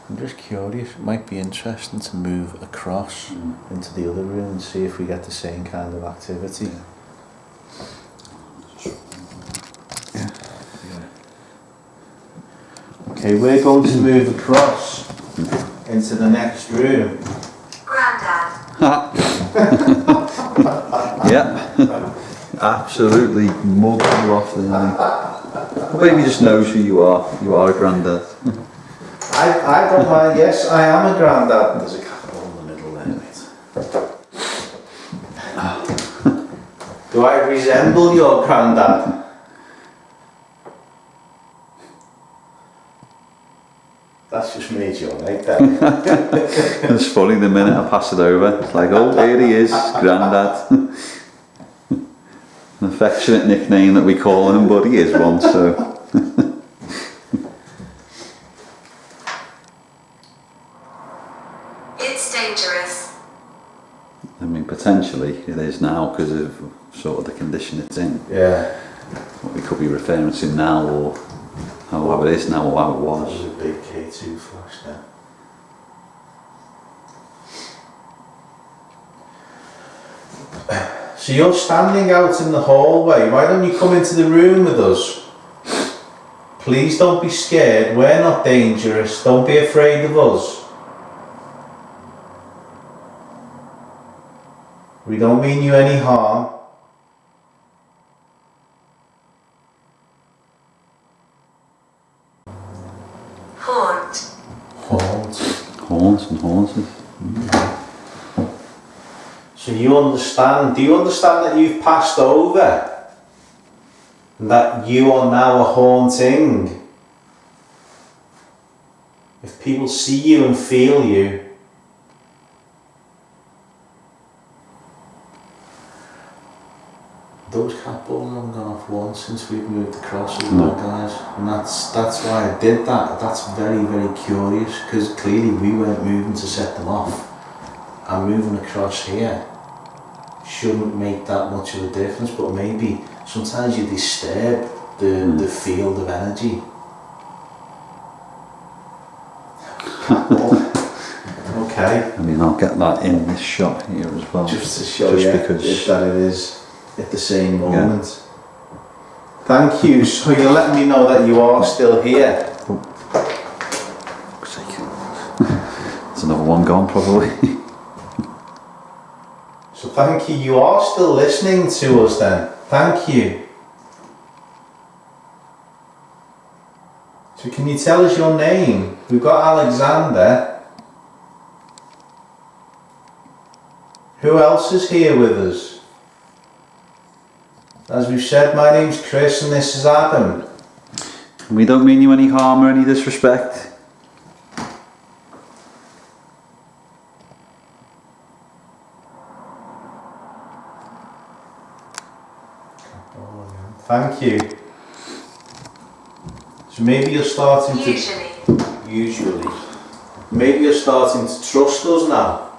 I'm just curious, it might be interesting to move across into the other room and see if we get the same kind of activity. Yeah. Okay, we're going to move across into the next room. Grandad. Yeah. Absolutely mugged you off there. Baby just knows who you are. You are a granddad. I don't mind, yes, I am a granddad. There's a couple in the middle there, mate. Do I resemble your granddad? That's just made you alright then. It's funny, the minute I pass it over, it's like, oh, here he is, granddad. An affectionate nickname that we call him, but he is one, so. It's dangerous. I mean, potentially it is now because of sort of the condition it's in. Yeah. What we could be referring to now, or how it is now, or how it was. There's a big K2 flash now. So you're standing out in the hallway. Why don't you come into the room with us? Please don't be scared. We're not dangerous. Don't be afraid of us. We don't mean you any harm. Haunt. Haunt. Haunts and haunted. So you understand, do you understand that you've passed over? And that you are now a haunting? If people see you and feel you, those cat balls haven't gone off once since we've moved across as well, guys. And that's why I did that. That's very, very curious, because clearly we weren't moving to set them off. And moving across here shouldn't make that much of a difference, but maybe sometimes you disturb the field of energy. Okay. I mean, I'll get that in this shot here as well. Just to show you because that it is at the same moment. Yeah. Thank you. So you're letting me know that you are still here. Fuck's sake. There's another one gone probably. So thank you. You are still listening to us then. Thank you. So can you tell us your name? We've got Alexander. Who else is here with us? As we've said, my name's Chris and this is Adam. We don't mean you any harm or any disrespect. Thank you. So maybe you're starting Usually. Maybe you're starting to trust us now.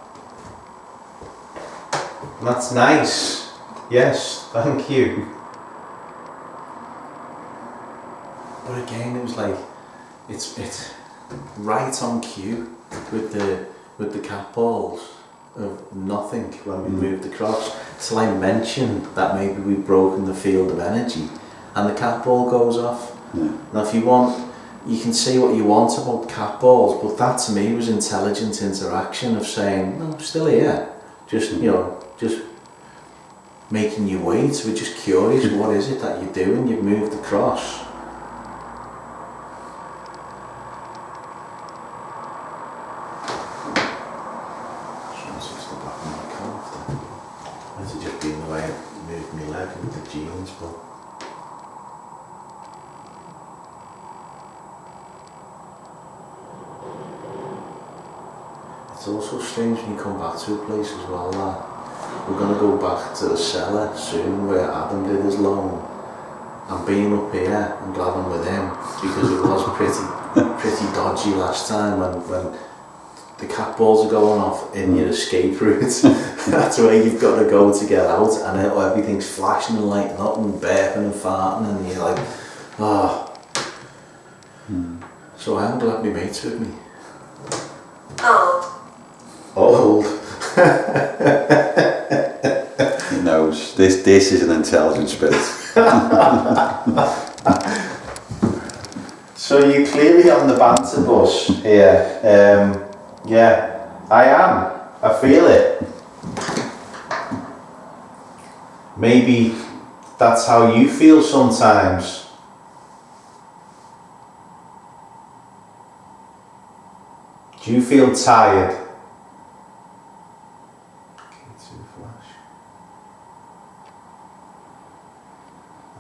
And that's nice. Yes, thank you. But again, it was like, it's right on cue with the cat balls of nothing when we moved across. Till I mentioned that maybe we've broken the field of energy and the cat ball goes off. Yeah. Now if you want, you can say what you want about cat balls, but that to me was intelligent interaction of saying, no, I'm still here. Just, just making you wait. We're just curious, what is it that you're doing? You've moved across. Might have just been the way I moved my leg with the jeans, but It's also strange when you come back to a place as well that we're going to go back to the cellar soon where Adam did his loan. And being up here, I'm glad I'm with him because it was pretty dodgy last time when the cat balls are going off in your escape route. That's where you've got to go to get out, and everything's flashing and lighting up and burping and farting, and you're like, oh. So I am glad my mate's with me. Old. He knows this is an intelligent spirit. So you're clearly on the banter bus here. Yeah, I am. I feel it. Maybe that's how you feel sometimes. Do you feel tired?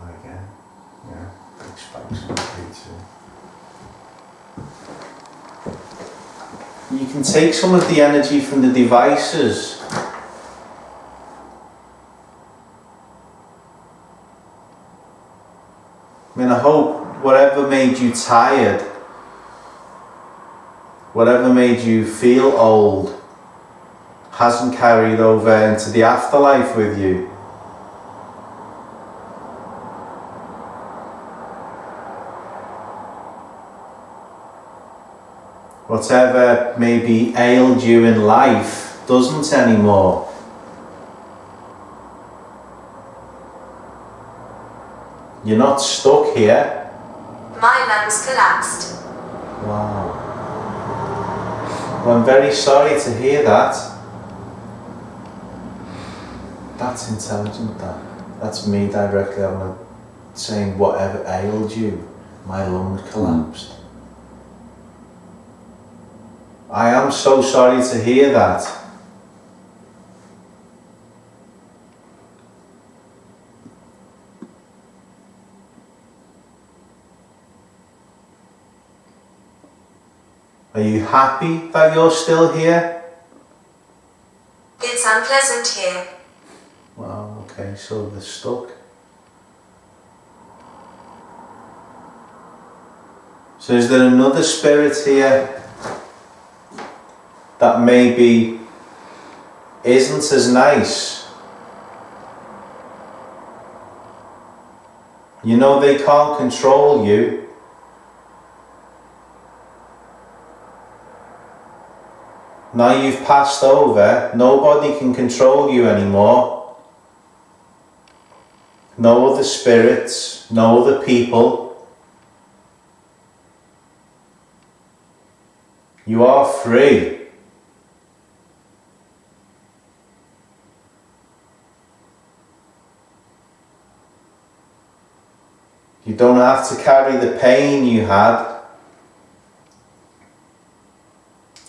Again, yeah, big spikes on K2. You can take some of the energy from the devices. I mean, I hope whatever made you tired, whatever made you feel old, hasn't carried over into the afterlife with you. Whatever maybe ailed you in life doesn't anymore. You're not stuck here. My lungs collapsed. Wow. Well, I'm very sorry to hear that. That's intelligent, that. That's me directly. I'm not saying whatever ailed you, my lungs collapsed. I am so sorry to hear that. Are you happy that you're still here? It's unpleasant here. Wow, okay, so they're stuck. So is there another spirit here that maybe isn't as nice? You know they can't control you. Now you've passed over, nobody can control you anymore. No other spirits, no other people. You are free. You don't have to carry the pain you had.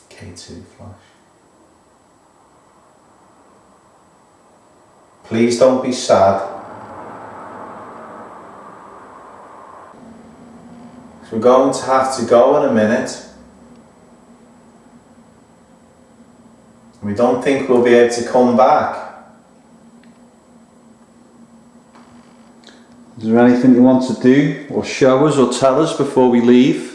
K2 flash. Please don't be sad. So we're going to have to go in a minute. We don't think we'll be able to come back. Is there anything you want to do or show us or tell us before we leave?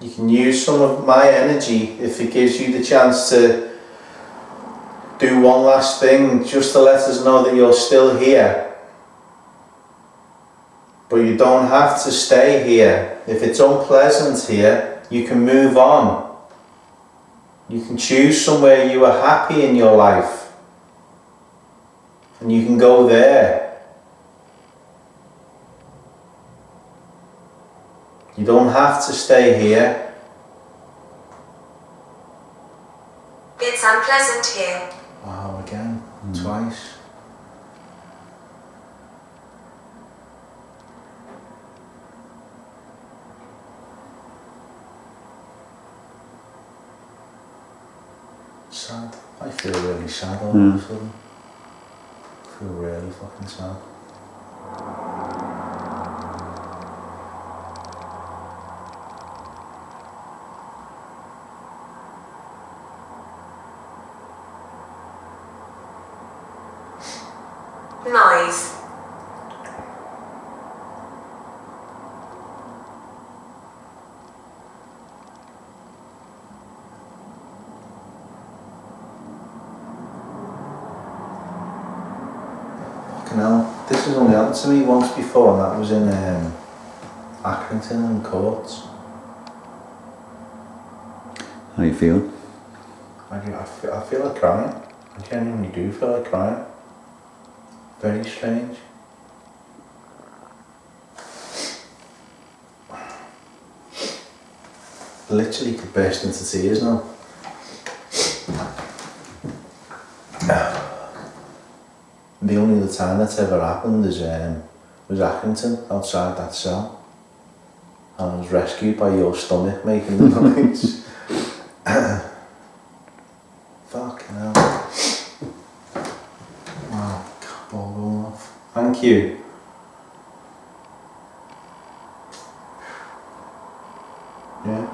You can use some of my energy if it gives you the chance to do one last thing, just to let us know that you're still here. But you don't have to stay here. If it's unpleasant here, you can move on. You can choose somewhere you are happy in your life. And you can go there. You don't have to stay here. It's unpleasant here. Wow, again, twice. feel really sad all of a sudden. I feel really fucking sad. Noise. Fucking hell. This has only happened to me once before, and that was in Accrington and Courts. How you feeling? I feel like crying. I genuinely do feel like crying. Very strange. Literally could burst into tears now. The only other time that's ever happened is was Accrington, outside that cell. And I was rescued by your stomach making the noise. Fucking hell. Wow, ball going off. Thank you. Yeah.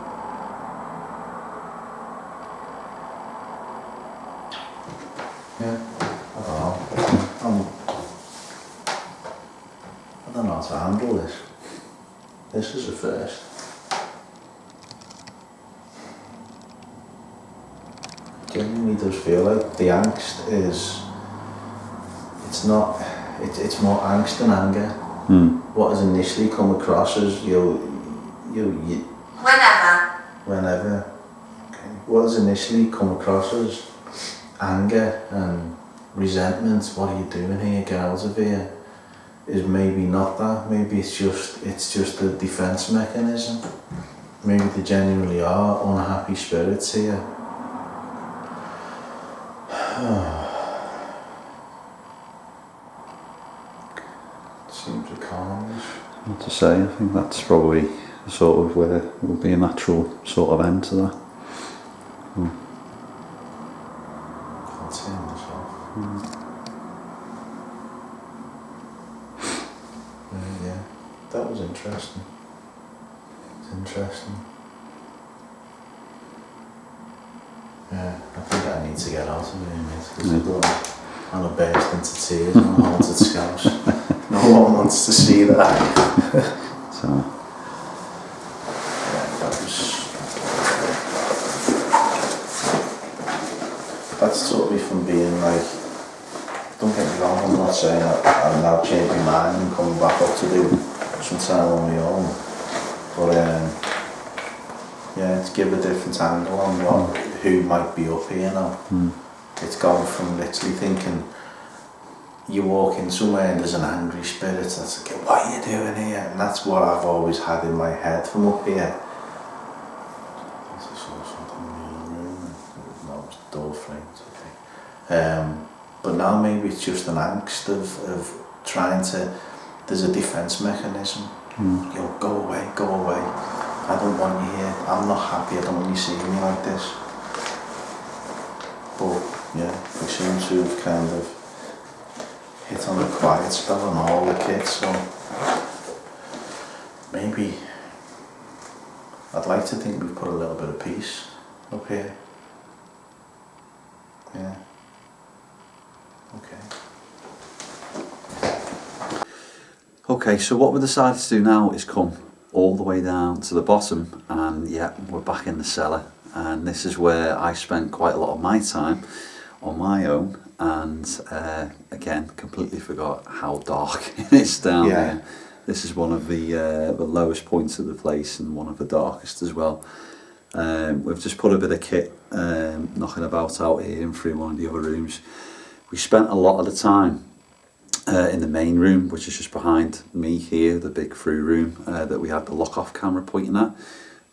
Yeah. I don't know. I don't know how to handle this. This is a first. Genuinely does feel like the angst is. It's not. It's more angst than anger. What has initially come across as you. Whenever. Okay. What has initially come across as anger and resentment. What are you doing here? Get out of here. Is maybe not that. Maybe it's just a defense mechanism. Maybe there genuinely are unhappy spirits here. Seems a calmness. What to say? I think that's probably sort of where it will be a natural sort of end to that. I'll turn this off. Yeah, that was interesting. It's interesting. Yeah, I think I need to get out of here, mate, because I'm a burst into tears on a haunted Scouse. No one wants to see that. So Yeah, that stopped me from being like, don't get me wrong, I'm not saying that I'm now changing my mind and coming back up to do some time on my own, but yeah, to give a different angle on who might be up here now. It's gone from literally thinking you walk in somewhere and there's an angry spirit that's like, what are you doing here? And that's what I've always had in my head from up here. I saw something in the other room. No, it's door framed, okay. But now maybe it's just an angst of trying to, there's a defense mechanism. Go away. I don't want you here. I'm not happy. I don't want you seeing me like this. But yeah, we seem to have kind of hit on a quiet spell on all the kids, so maybe I'd like to think we've put a little bit of peace up here. Yeah. okay, so what we decided to do now is come all the way down to the bottom, and yeah, we're back in the cellar, and this is where I spent quite a lot of my time on my own, and again, completely forgot how dark it is down here. This is one of the lowest points of the place and one of the darkest as well. We've just put a bit of kit knocking about out here and through one of the other rooms. We spent a lot of the time in the main room, which is just behind me here, the big through room that we had the lock-off camera pointing at,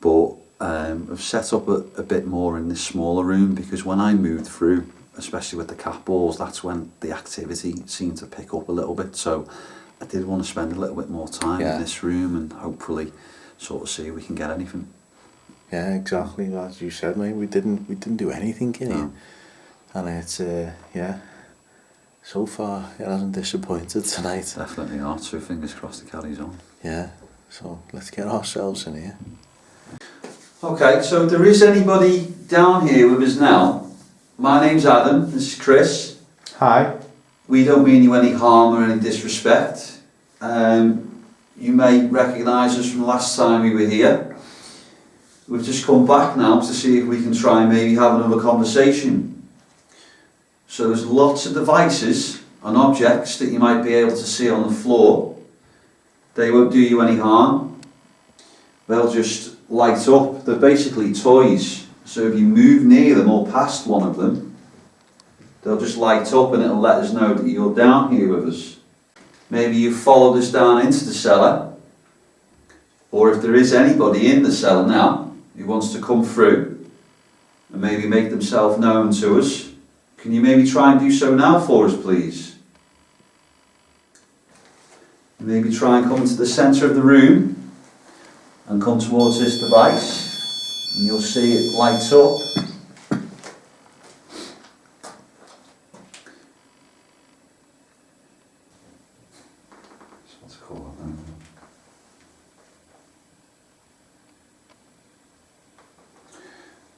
but I've set up a bit more in this smaller room, because when I moved through, especially with the cat balls, that's when the activity seemed to pick up a little bit, so I did want to spend a little bit more time in this room and hopefully sort of see if we can get anything. Yeah, exactly. As you said, mate, we didn't do anything in here. And it's, yeah, so far it hasn't disappointed tonight. Definitely not, so fingers crossed it carries on. Yeah, so let's get ourselves in here. Okay, so if there is anybody down here with us now, my name's Adam, this is Chris. Hi. We don't mean you any harm or any disrespect. You may recognise us from last time we were here. We've just come back now to see if we can try and maybe have another conversation. So there's lots of devices and objects that you might be able to see on the floor. They won't do you any harm. They'll just light up. They're basically toys. So if you move near them or past one of them, they'll just light up and it'll let us know that you're down here with us. Maybe you've followed us down into the cellar, or if there is anybody in the cellar now who wants to come through and maybe make themselves known to us, can you maybe try and do so now for us, please? Maybe try and come to the centre of the room and come towards this device, and you'll see it lights up. What's it called now?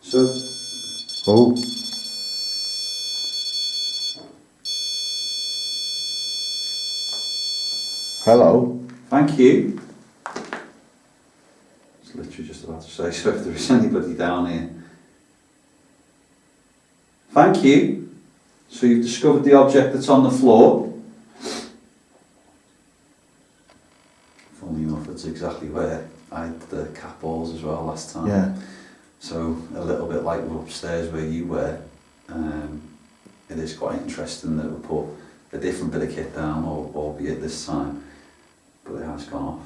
So, Oh. Hello. thank you. I was literally just about to say, so if there is anybody down here. Thank you. So you've discovered the object that's on the floor. Funnily enough, it's exactly where I had the cat balls as well last time. Yeah. So a little bit like we're upstairs where you were. It is quite interesting that we put a different bit of kit down, albeit this time, but it has gone off.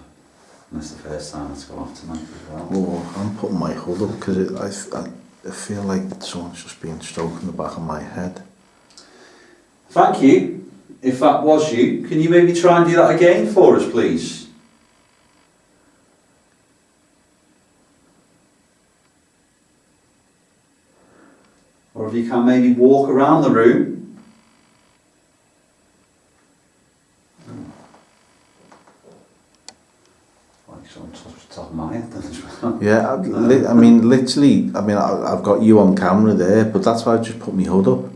And it's the first time it's gone off tonight as well. Oh, I'm putting my hood up because I feel like someone's just been stroking the back of my head. Thank you. If that was you, can you maybe try and do that again for us, please? Or if you can maybe walk around the room. Like someone touched the top of my head then as well. Yeah, I mean, literally, I've got you on camera there, but that's why I just put my hood up.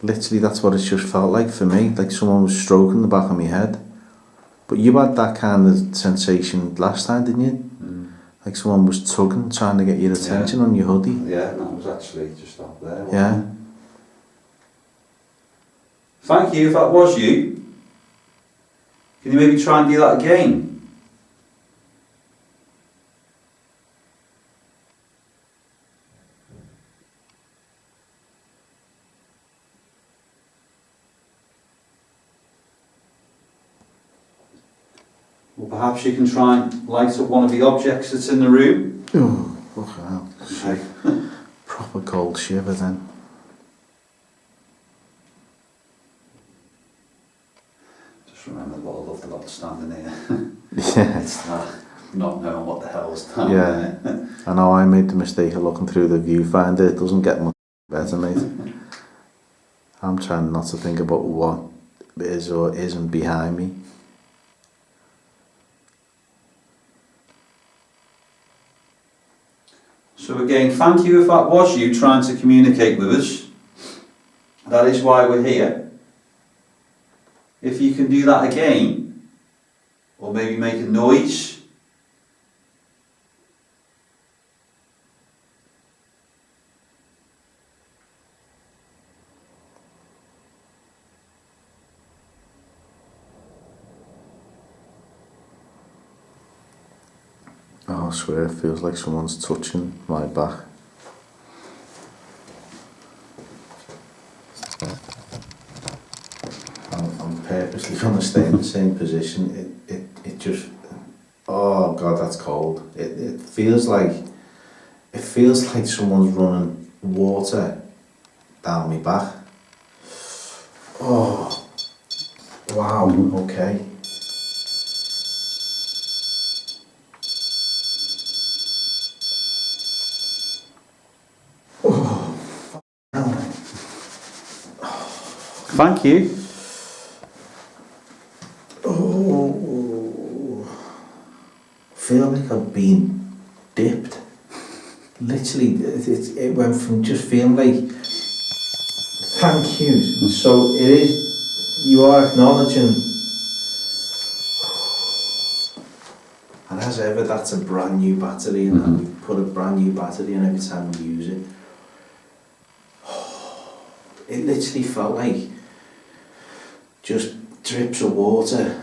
Literally, that's what it's just felt like for me, like someone was stroking the back of my head. But you had that kind of sensation last time, didn't you? Mm. Like someone was tugging, trying to get your attention on your hoodie. Yeah, that was actually just up there. Wasn't Yeah. it? Thank you, if that was you. Can you maybe try and do that again? Or perhaps you can try and light up one of the objects that's in the room. Oh, fucking hell. Okay. Proper cold shiver then. Just remember what I loved about standing here. Yeah. It's that not knowing what the hell's down Yeah. there. I know I made the mistake of looking through the viewfinder. It doesn't get much better, mate. I'm trying not to think about what is or isn't behind me. So again, thank you if that was you trying to communicate with us. That is why we're here. If you can do that again, or maybe make a noise. Oh, I swear it feels like someone's touching my back. I'm purposely going to stay in the same position. It just, oh God, that's cold. It feels like someone's running water down my back. Oh, wow, okay. Thank you. Oh, I feel like I've been dipped. Literally, it went from just feeling like, thank you. So it is, you are acknowledging, and as ever, that's a brand new battery, and we put a brand new battery in every time we use it. It literally felt like just drips of water.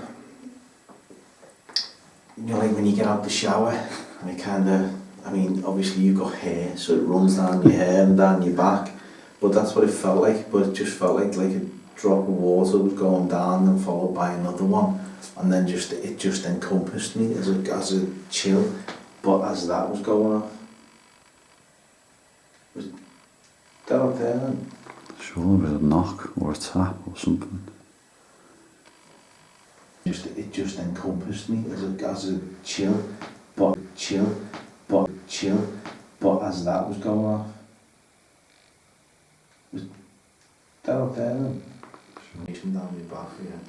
You know, like when you get out the shower, and it kind of, I mean, obviously you've got hair, so it runs down your hair and down your back, but that's what it felt like. But it just felt like a drop of water was going down and followed by another one, and then it just encompassed me as a chill. But as that was going off, was that up there then? Sure, a bit of a knock or a tap or something. It just encompassed me as a chill, but as that was going off, was that up there then? Sure. Down my back, yeah.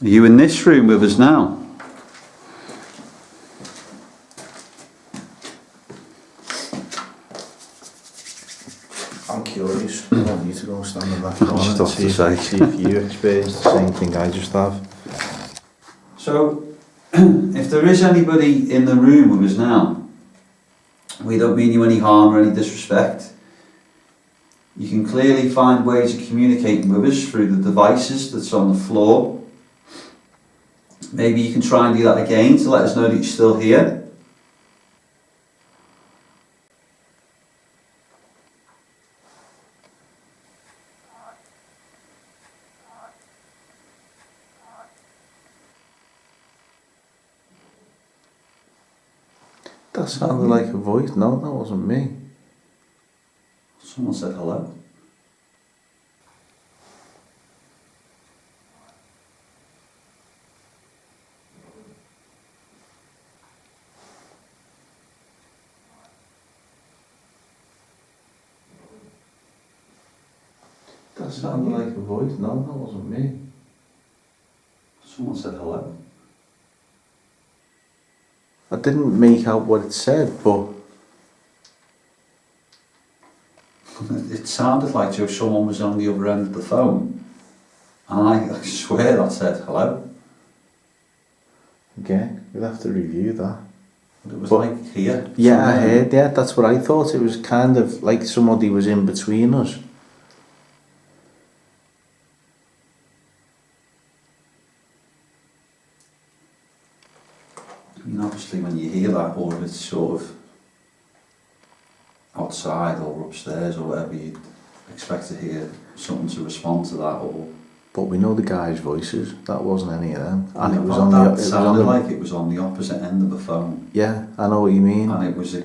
Are you in this room with us now? I'm curious. I want you to go and stand in that corner just and have to say. see if you experienced the same thing I just have. So, if there is anybody in the room with us now, we don't mean you any harm or any disrespect. You can clearly find ways of communicating with us through the devices that's on the floor. Maybe you can try and do that again to let us know that you're still here. That sounded like a voice. No, that wasn't me. Someone said hello. That sounded like a voice. No, that wasn't me. Someone said hello. I didn't make out what it said, but It sounded like if someone was on the other end of the phone. And I swear that said hello. again, we'll have to review that. But it was But- like here. Yeah, I somewhere. heard. Yeah, that's what I thought. It was kind of like somebody was in between us. I mean, obviously when you hear that, or if it's sort of outside or upstairs or whatever, you'd expect to hear something to respond to that. Or But we know the guys' voices. That wasn't any of them. And it was But on that the. It was on sounded the. like it was on the opposite end of the phone, Yeah, I know what you mean. and it was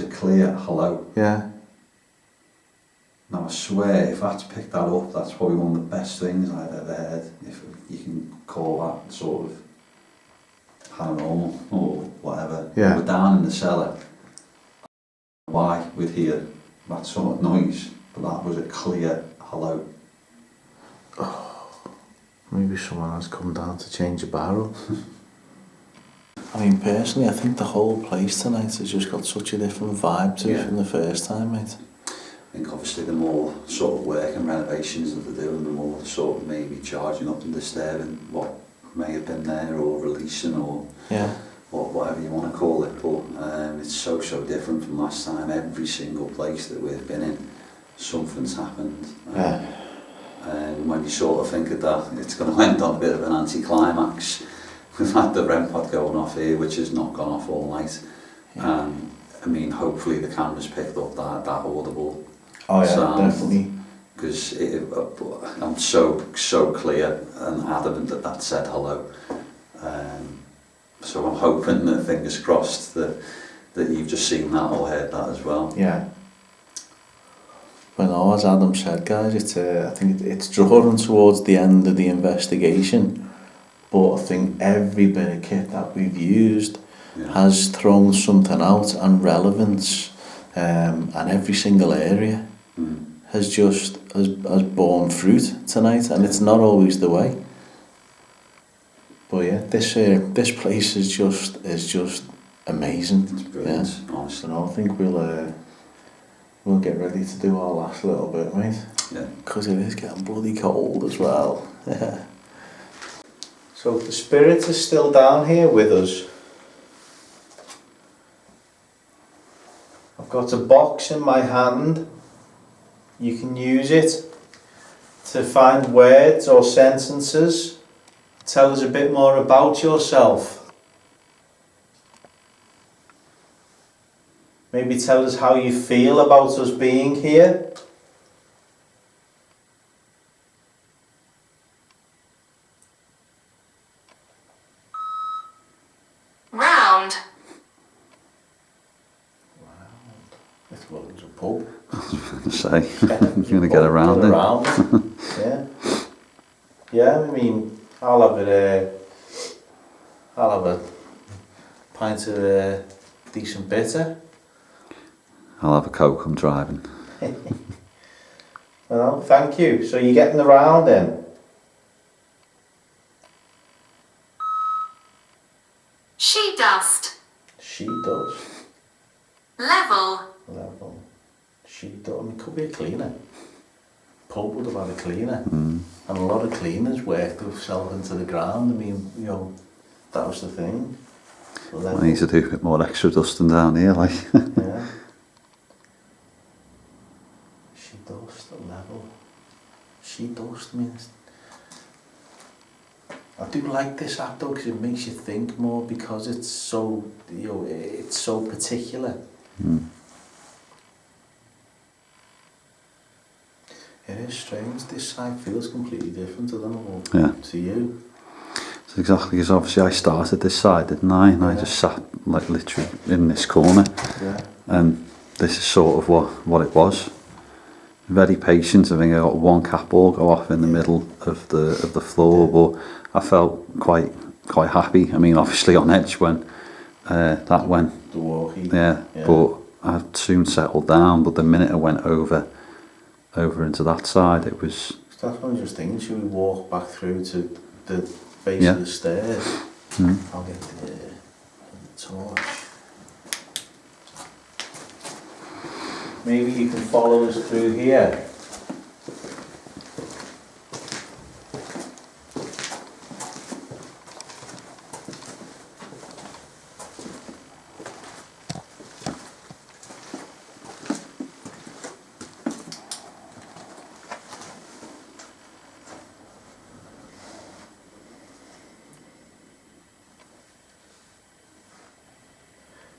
a clear hello. Yeah. Now I swear, if I had to pick that up, that's probably one of the best things I've ever heard. If you can call that sort of paranormal or whatever. Yeah. We're down in the cellar. Why we'd hear that sort of noise, but that was a clear hello. Maybe someone has come down to change a barrel. I mean, personally, I think the whole place tonight has just got such a different vibe to it from the first time, mate. I think obviously the more sort of work and renovations that they're doing, the more sort of maybe charging up and disturbing what may have been there, or releasing, or Yeah. whatever you want to call it. But it's so different from last time. Every single place that we've been in, something's happened. Yeah. And when you sort of think of that, it's going to end on a bit of an anticlimax. We've had the REM pod going off here, which has not gone off all night. Yeah. I mean, hopefully the camera's picked up that audible Oh yeah, sound. definitely. Because I'm so clear and adamant that said hello. So I'm hoping that, fingers crossed, that you've just seen that or heard that as well. Yeah. Well, as Adam said, guys, I think it's drawing towards the end of the investigation, but I think every bit of kit that we've used Yeah. has thrown something out and relevance and every single area has borne fruit tonight, and it's not always the way. But yeah, this place is just amazing. It's brilliant, Yeah. honestly. And I think we'll get ready to do our last little bit, mate. Yeah. Because it is getting bloody cold as well. So the spirit is still down here with us. I've got a box in my hand. You can use it to find words or sentences. Tell us a bit more about yourself. Maybe tell us how you feel about us being here. Round. It's well, it's a pub. Say, you're going to get around it. Yeah. Yeah, I mean, I'll have a pint of decent bitter. I'll have a Coke, I'm driving. Well, thank you. So you're getting around then? She dust. She does. Level. Level. She does. I mean, it could be a cleaner. Pub would have had a cleaner. And a lot of cleaners worked themselves into the ground. I mean, you know, that was the thing. I need to do a bit more extra dusting down here, like. Yeah. She does the level. She does. I mean, I do like this app though because it makes you think more because it's so, you know, it's so particular. It is strange. This side feels completely different to them all. Yeah. To you. It's exactly because obviously I started this side, didn't I? And I just sat like literally in this corner. Yeah. And this is sort of what it was. Very patient. I think I got one cat ball go off in the middle of the floor, but I felt quite happy. I mean, obviously on edge when that went. The walkie. Yeah. But I soon settled down. But the minute I went over into that side, it was. That's one of those things. Should we walk back through to the base of the stairs? I'll get the torch. Maybe you can follow us through here.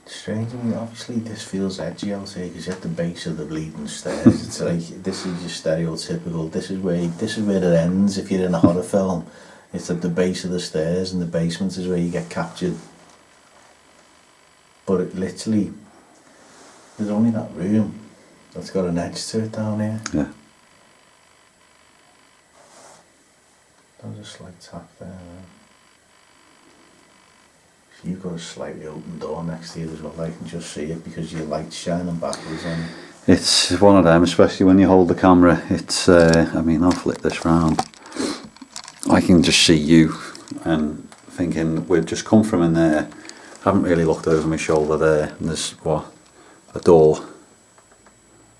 Strange, I mean, obviously this feels edgy out here because you're at the base of the bleeding stairs. It's like, this is your stereotypical, this is where it ends if you're in a horror film. It's at the base of the stairs and the basement is where you get captured. But it literally, there's only that room that's got an edge to it down here. Yeah. There's a slight tap there. You've got a slightly open door next to you as well. I can just see it because your light's shining backwards on it. It's one of them, especially when you hold the camera. It's, I mean, I'll flip this round. I can just see you and thinking we've just come from in there. Haven't really looked over my shoulder there. And there's, a door.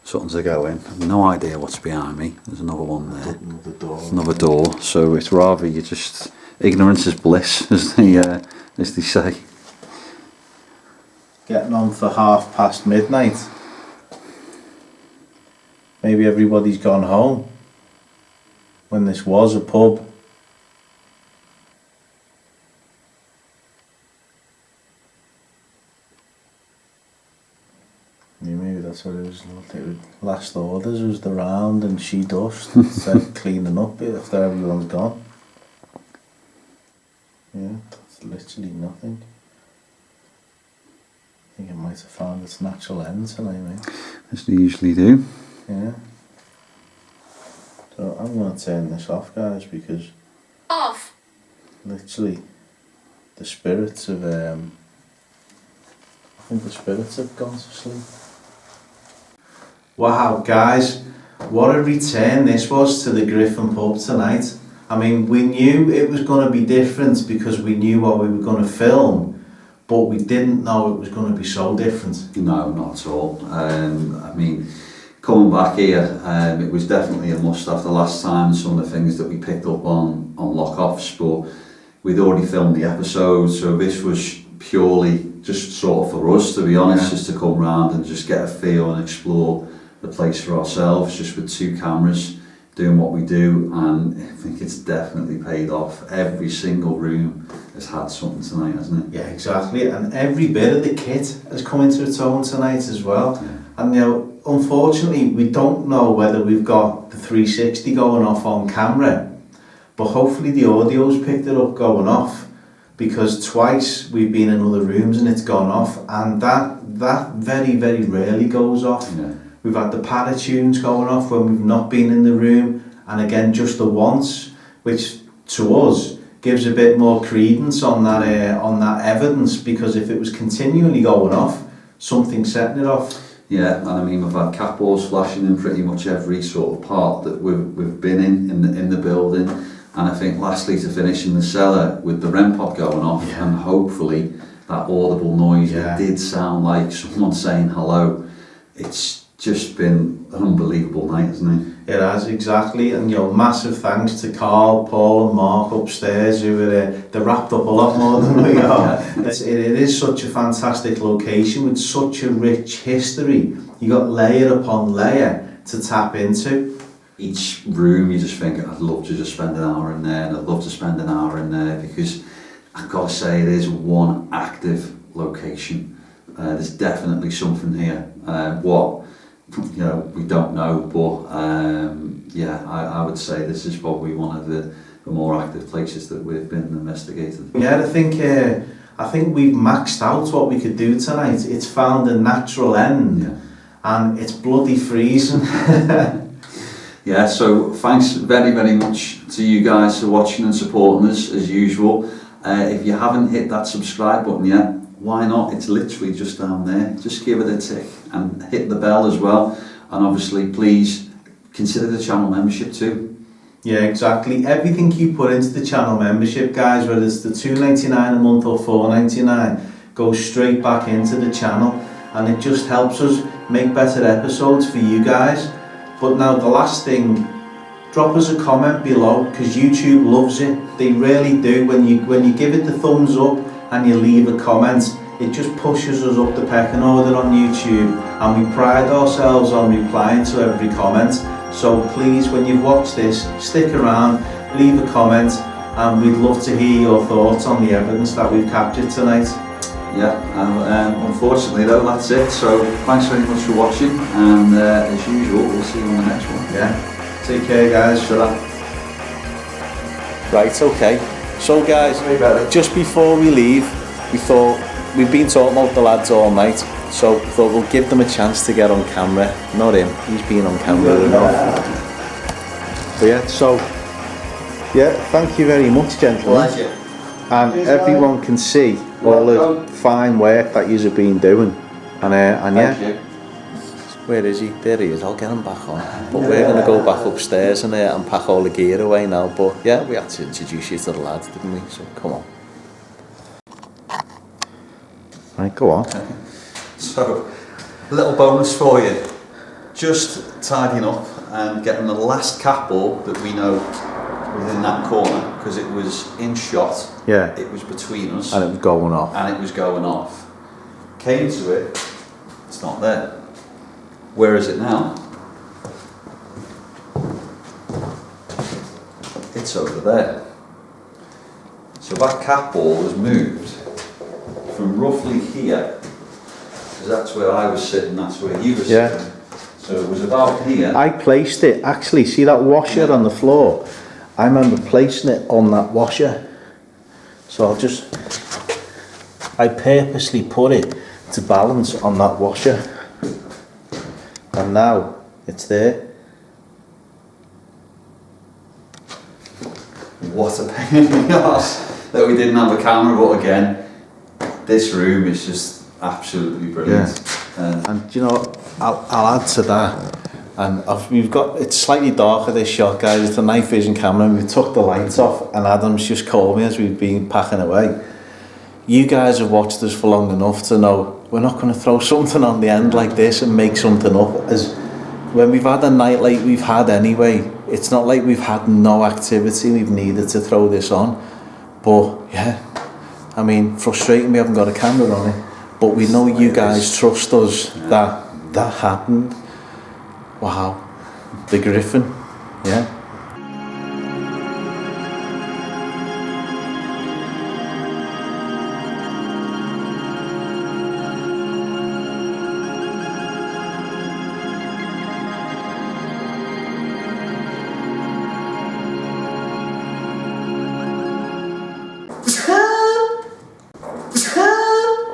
Something to go in. I've no idea what's behind me. There's another one there. Another door. So it's rather you just, ignorance is bliss, as they say. Getting on for midnight. Maybe everybody's gone home when this was a pub. Yeah, maybe that's what it was. Last orders was the round and she dust. Instead cleaning up after everyone's gone. Yeah, that's literally nothing. I think it might have found its natural end tonight, mate. As they usually do. Yeah. So I'm going to turn this off, guys, because Off. literally the spirits have I think the spirits have gone to sleep. Wow, guys, what a return this was to the Griffin pub tonight. I mean, we knew it was going to be different because we knew what we were going to film, but we didn't know it was going to be so different. No, not at all. I mean, coming back here, it was definitely a must after last time, some of the things that we picked up on lock-offs, but we'd already filmed the episode, so this was purely just sort of for us, to be honest, just to come round and just get a feel and explore the place for ourselves, just with 2 cameras, doing what we do, and I think it's definitely paid off. Every single room has had something tonight, hasn't it? Yeah, exactly, and every bit of the kit has come into its own tonight as well. Yeah. And you know, unfortunately, we don't know whether we've got the 360 going off on camera, but hopefully the audio's picked it up going off, because twice we've been in other rooms and it's gone off, and that very, very rarely goes off. Yeah. We've had the paratunes going off when we've not been in the room, and again just the once, which to us gives a bit more credence on that evidence, because if it was continually going off, something's setting it off. Yeah, and I mean, we've had cat balls flashing in pretty much every sort of part that we've been in the building, and I think lastly to finish in the cellar with the REM pod going off, and hopefully that audible noise that did sound like someone saying hello. It's just been an unbelievable night, hasn't it? It has, exactly, and you know, massive thanks to Carl, Paul and Mark upstairs, who are they're wrapped up a lot more than we are. It is such a fantastic location with such a rich history. You got layer upon layer to tap into. Each room you just think, I'd love to just spend an hour in there, and I'd love to spend an hour in there, because I've got to say it is one active location. There's definitely something here. What? You know, we don't know, but I would say this is probably one of the more active places that we've been investigated. Yeah, I think we've maxed out what we could do tonight. It's found a natural end, and it's bloody freezing. Yeah, so thanks very, very much to you guys for watching and supporting us as usual. If you haven't hit that subscribe button yet, why not? It's literally just down there. Just give it a tick and hit the bell as well. And obviously, please consider the channel membership too. Yeah, exactly. Everything you put into the channel membership, guys, whether it's the $2.99 a month or $4.99, goes straight back into the channel, and it just helps us make better episodes for you guys. But now the last thing, drop us a comment below, because YouTube loves it. They really do. When you give it the thumbs up and you leave a comment, it just pushes us up the pecking order on YouTube, and we pride ourselves on replying to every comment. So please, when you've watched this, stick around, leave a comment, and we'd love to hear your thoughts on the evidence that we've captured tonight. Yeah, and unfortunately though, that's it. So thanks very much for watching, and as usual, we'll see you on the next one. Yeah, take care, guys. Right, okay. So guys, just before we leave, we thought, we've been talking about the lads all night, so we thought we'll give them a chance to get on camera. Not him, he's been on camera enough. So thank you very much, gentlemen. Pleasure. And everyone can see all the fine work that you've been doing. And where is he? There he is. I'll get him back on. But we're going to go back upstairs and pack all the gear away now. But yeah, we had to introduce you to the lads, didn't we? So come on. Right, go on. So, a little bonus for you. Just tidying up and getting the last cat ball that we know within that corner, because it was in shot. Yeah. It was between us. And it was going off. And it was going off. Came to it, it's not there. Where is it now? It's over there. So that cat ball was moved from roughly here, because that's where I was sitting, that's where you were sitting. So it was about here. I placed it, actually, see that washer on the floor? I remember placing it on that washer. So I purposely put it to balance on that washer. And now it's there. What a pain in the arse that we didn't have a camera, but again, this room is just absolutely brilliant. And you know, I'll add to that. And we've got, it's slightly darker this shot, guys. It's a night vision camera, and we took the lights off, and Adam's just called me as we've been packing away. You guys have watched us for long enough to know we're not going to throw something on the end like this and make something up. As when we've had a night like we've had anyway, it's not like we've had no activity, we've needed to throw this on. But yeah, I mean, frustrating we haven't got a camera on it, but we know you guys trust us that happened. Wow, the Griffin, yeah.